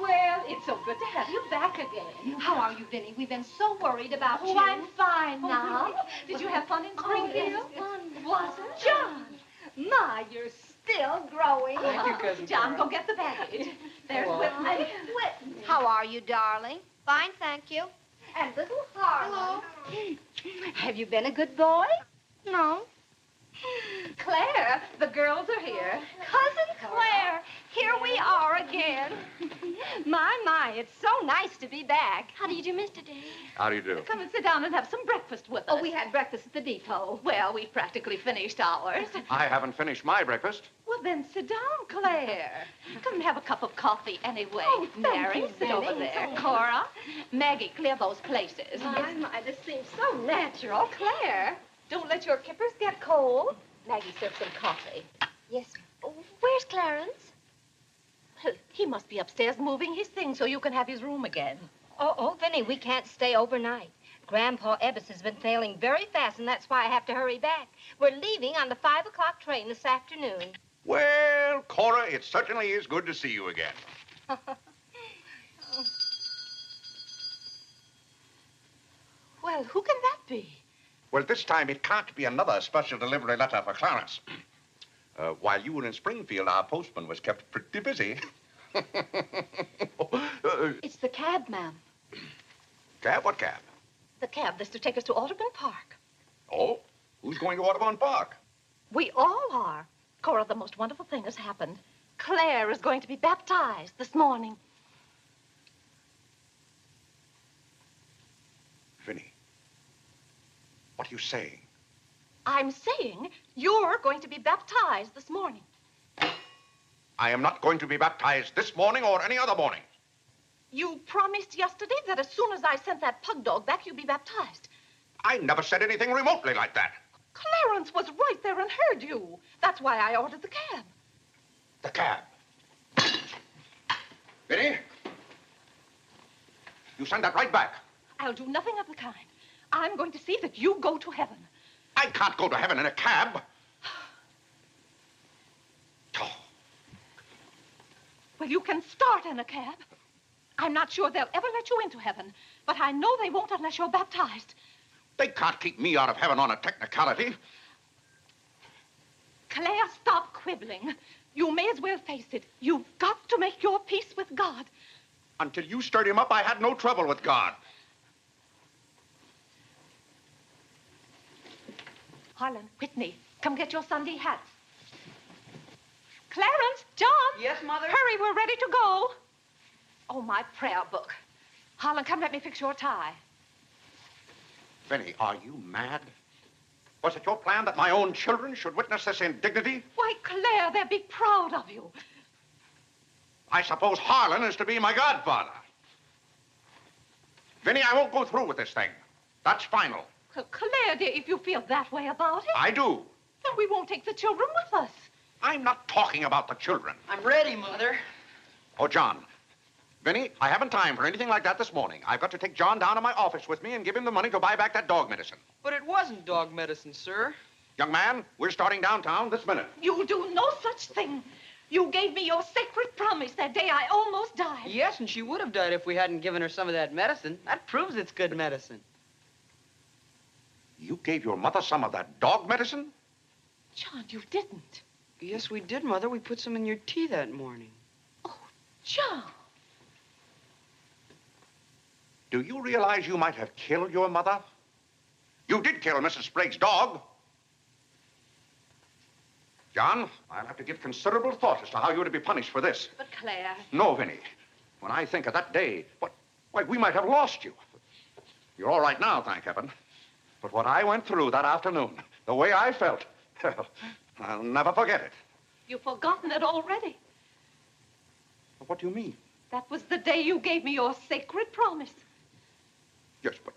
Well, it's so good to have you back again. How are you, Vinny? We've been so worried about you. Oh, I'm fine now. Did you have fun in Springfield? Was it? John. My, you're still growing. Thank you, Cousin John, Cora. go get the baggage. There's Hello. Whitney. How are you, darling? Fine, thank you. And little Harlan. Have you been a good boy? No. Claire, the girls are here. Cousin Claire, here we are again. My, it's so nice to be back. How do you do, Mr. Day? How do you do? Come and sit down and have some breakfast with us. Oh, we had breakfast at the depot. Well, we've practically finished ours. I haven't finished my breakfast. Well, then sit down, Claire. Come and have a cup of coffee anyway. Oh, thank Mary, you, sit over Vinny. there. Cora, Maggie, clear those places. My, this seems so natural. Claire, don't let your kippers get cold. Maggie, serve some coffee. Yes. Where's Clarence? Well, he must be upstairs moving his things so you can have his room again. Oh, Vinny, we can't stay overnight. Grandpa Ebbets has been failing very fast, and that's why I have to hurry back. We're leaving on the 5 o'clock train this afternoon. Well, Cora, it certainly is good to see you again. Well, who can that be? Well, this time it can't be another special delivery letter for Clarence. While you were in Springfield, our postman was kept pretty busy. It's the cab, ma'am. Cab? What cab? The cab that's to take us to Audubon Park. Oh, who's going to Audubon Park? We all are. Cora, the most wonderful thing has happened. Claire is going to be baptized this morning. Vinny, what are you saying? I'm saying you're going to be baptized this morning. I am not going to be baptized this morning or any other morning. You promised yesterday that as soon as I sent that pug dog back, you'd be baptized. I never said anything remotely like that. Clarence was right there and heard you. That's why I ordered the cab. The cab. Vinny, you send that right back. I'll do nothing of the kind. I'm going to see that you go to heaven. I can't go to heaven in a cab. Well, you can start in a cab. I'm not sure they'll ever let you into heaven, but I know they won't unless you're baptized. They can't keep me out of heaven on a technicality. Claire, stop quibbling. You may as well face it. You've got to make your peace with God. Until you stirred him up, I had no trouble with God. Harlan, Whitney, come get your Sunday hats. Clarence, John. Yes, Mother? Hurry, we're ready to go. Oh, my prayer book. Harlan, come let me fix your tie. Vinny, are you mad? Was it your plan that my own children should witness this indignity? Why, Claire, they'll be proud of you. I suppose Harlan is to be my godfather. Vinny, I won't go through with this thing. That's final. Claire, dear, if you feel that way about it. I do. Then we won't take the children with us. I'm not talking about the children. I'm ready, Mother. Oh, John. Vinny, I haven't time for anything like that this morning. I've got to take John down to my office with me and give him the money to buy back that dog medicine. But it wasn't dog medicine, sir. Young man, we're starting downtown this minute. You do no such thing. You gave me your sacred promise that day I almost died. Yes, and she would have died if we hadn't given her some of that medicine. That proves it's good medicine. You gave your mother some of that dog medicine? John, you didn't. Yes, we did, Mother. We put some in your tea that morning. Oh, John. Do you realize you might have killed your mother? You did kill Mrs. Sprague's dog. John, I'll have to give considerable thought as to how you're to be punished for this. But Claire... No, Vinny. When I think of that day, why, we might have lost you. You're all right now, thank heaven. But what I went through that afternoon, the way I felt, I'll never forget it. You've forgotten it already. What do you mean? That was the day you gave me your sacred promise. Yes, but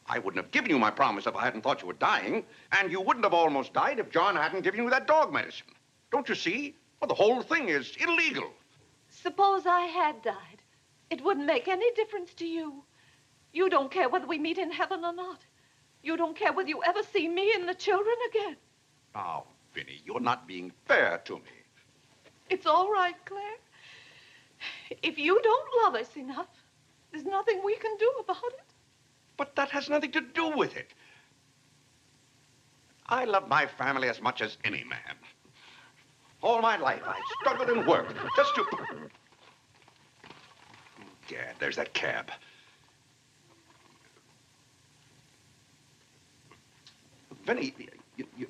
I wouldn't have given you my promise if I hadn't thought you were dying. And you wouldn't have almost died if John hadn't given you that dog medicine. Don't you see? Well, the whole thing is illegal. Suppose I had died. It wouldn't make any difference to you. You don't care whether we meet in heaven or not. You don't care whether you ever see me and the children again. Now, Vinny, you're not being fair to me. It's all right, Claire. If you don't love us enough, there's nothing we can do about it. But that has nothing to do with it. I love my family as much as any man. All my life, I've struggled and worked just to... Gad, there's that cab. Vinny,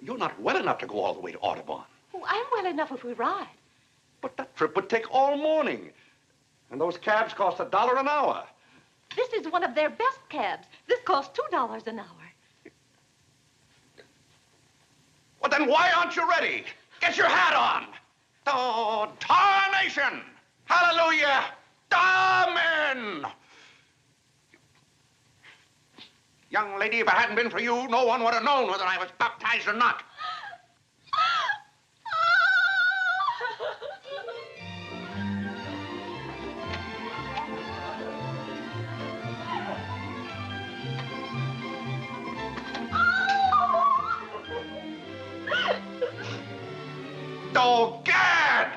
you're not well enough to go all the way to Audubon. Oh, I'm well enough if we ride. But that trip would take all morning. And those cabs cost $1 an hour. This is one of their best cabs. This costs $2 an hour. Well, then why aren't you ready? Get your hat on. Oh, tarnation! Hallelujah! Amen! Young lady, if it hadn't been for you, no one would have known whether I was baptized or not. Oh, Gad!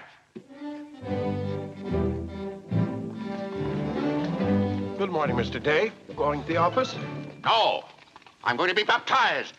Good morning, Mr. Day. Going to the office? No. I'm going to be baptized.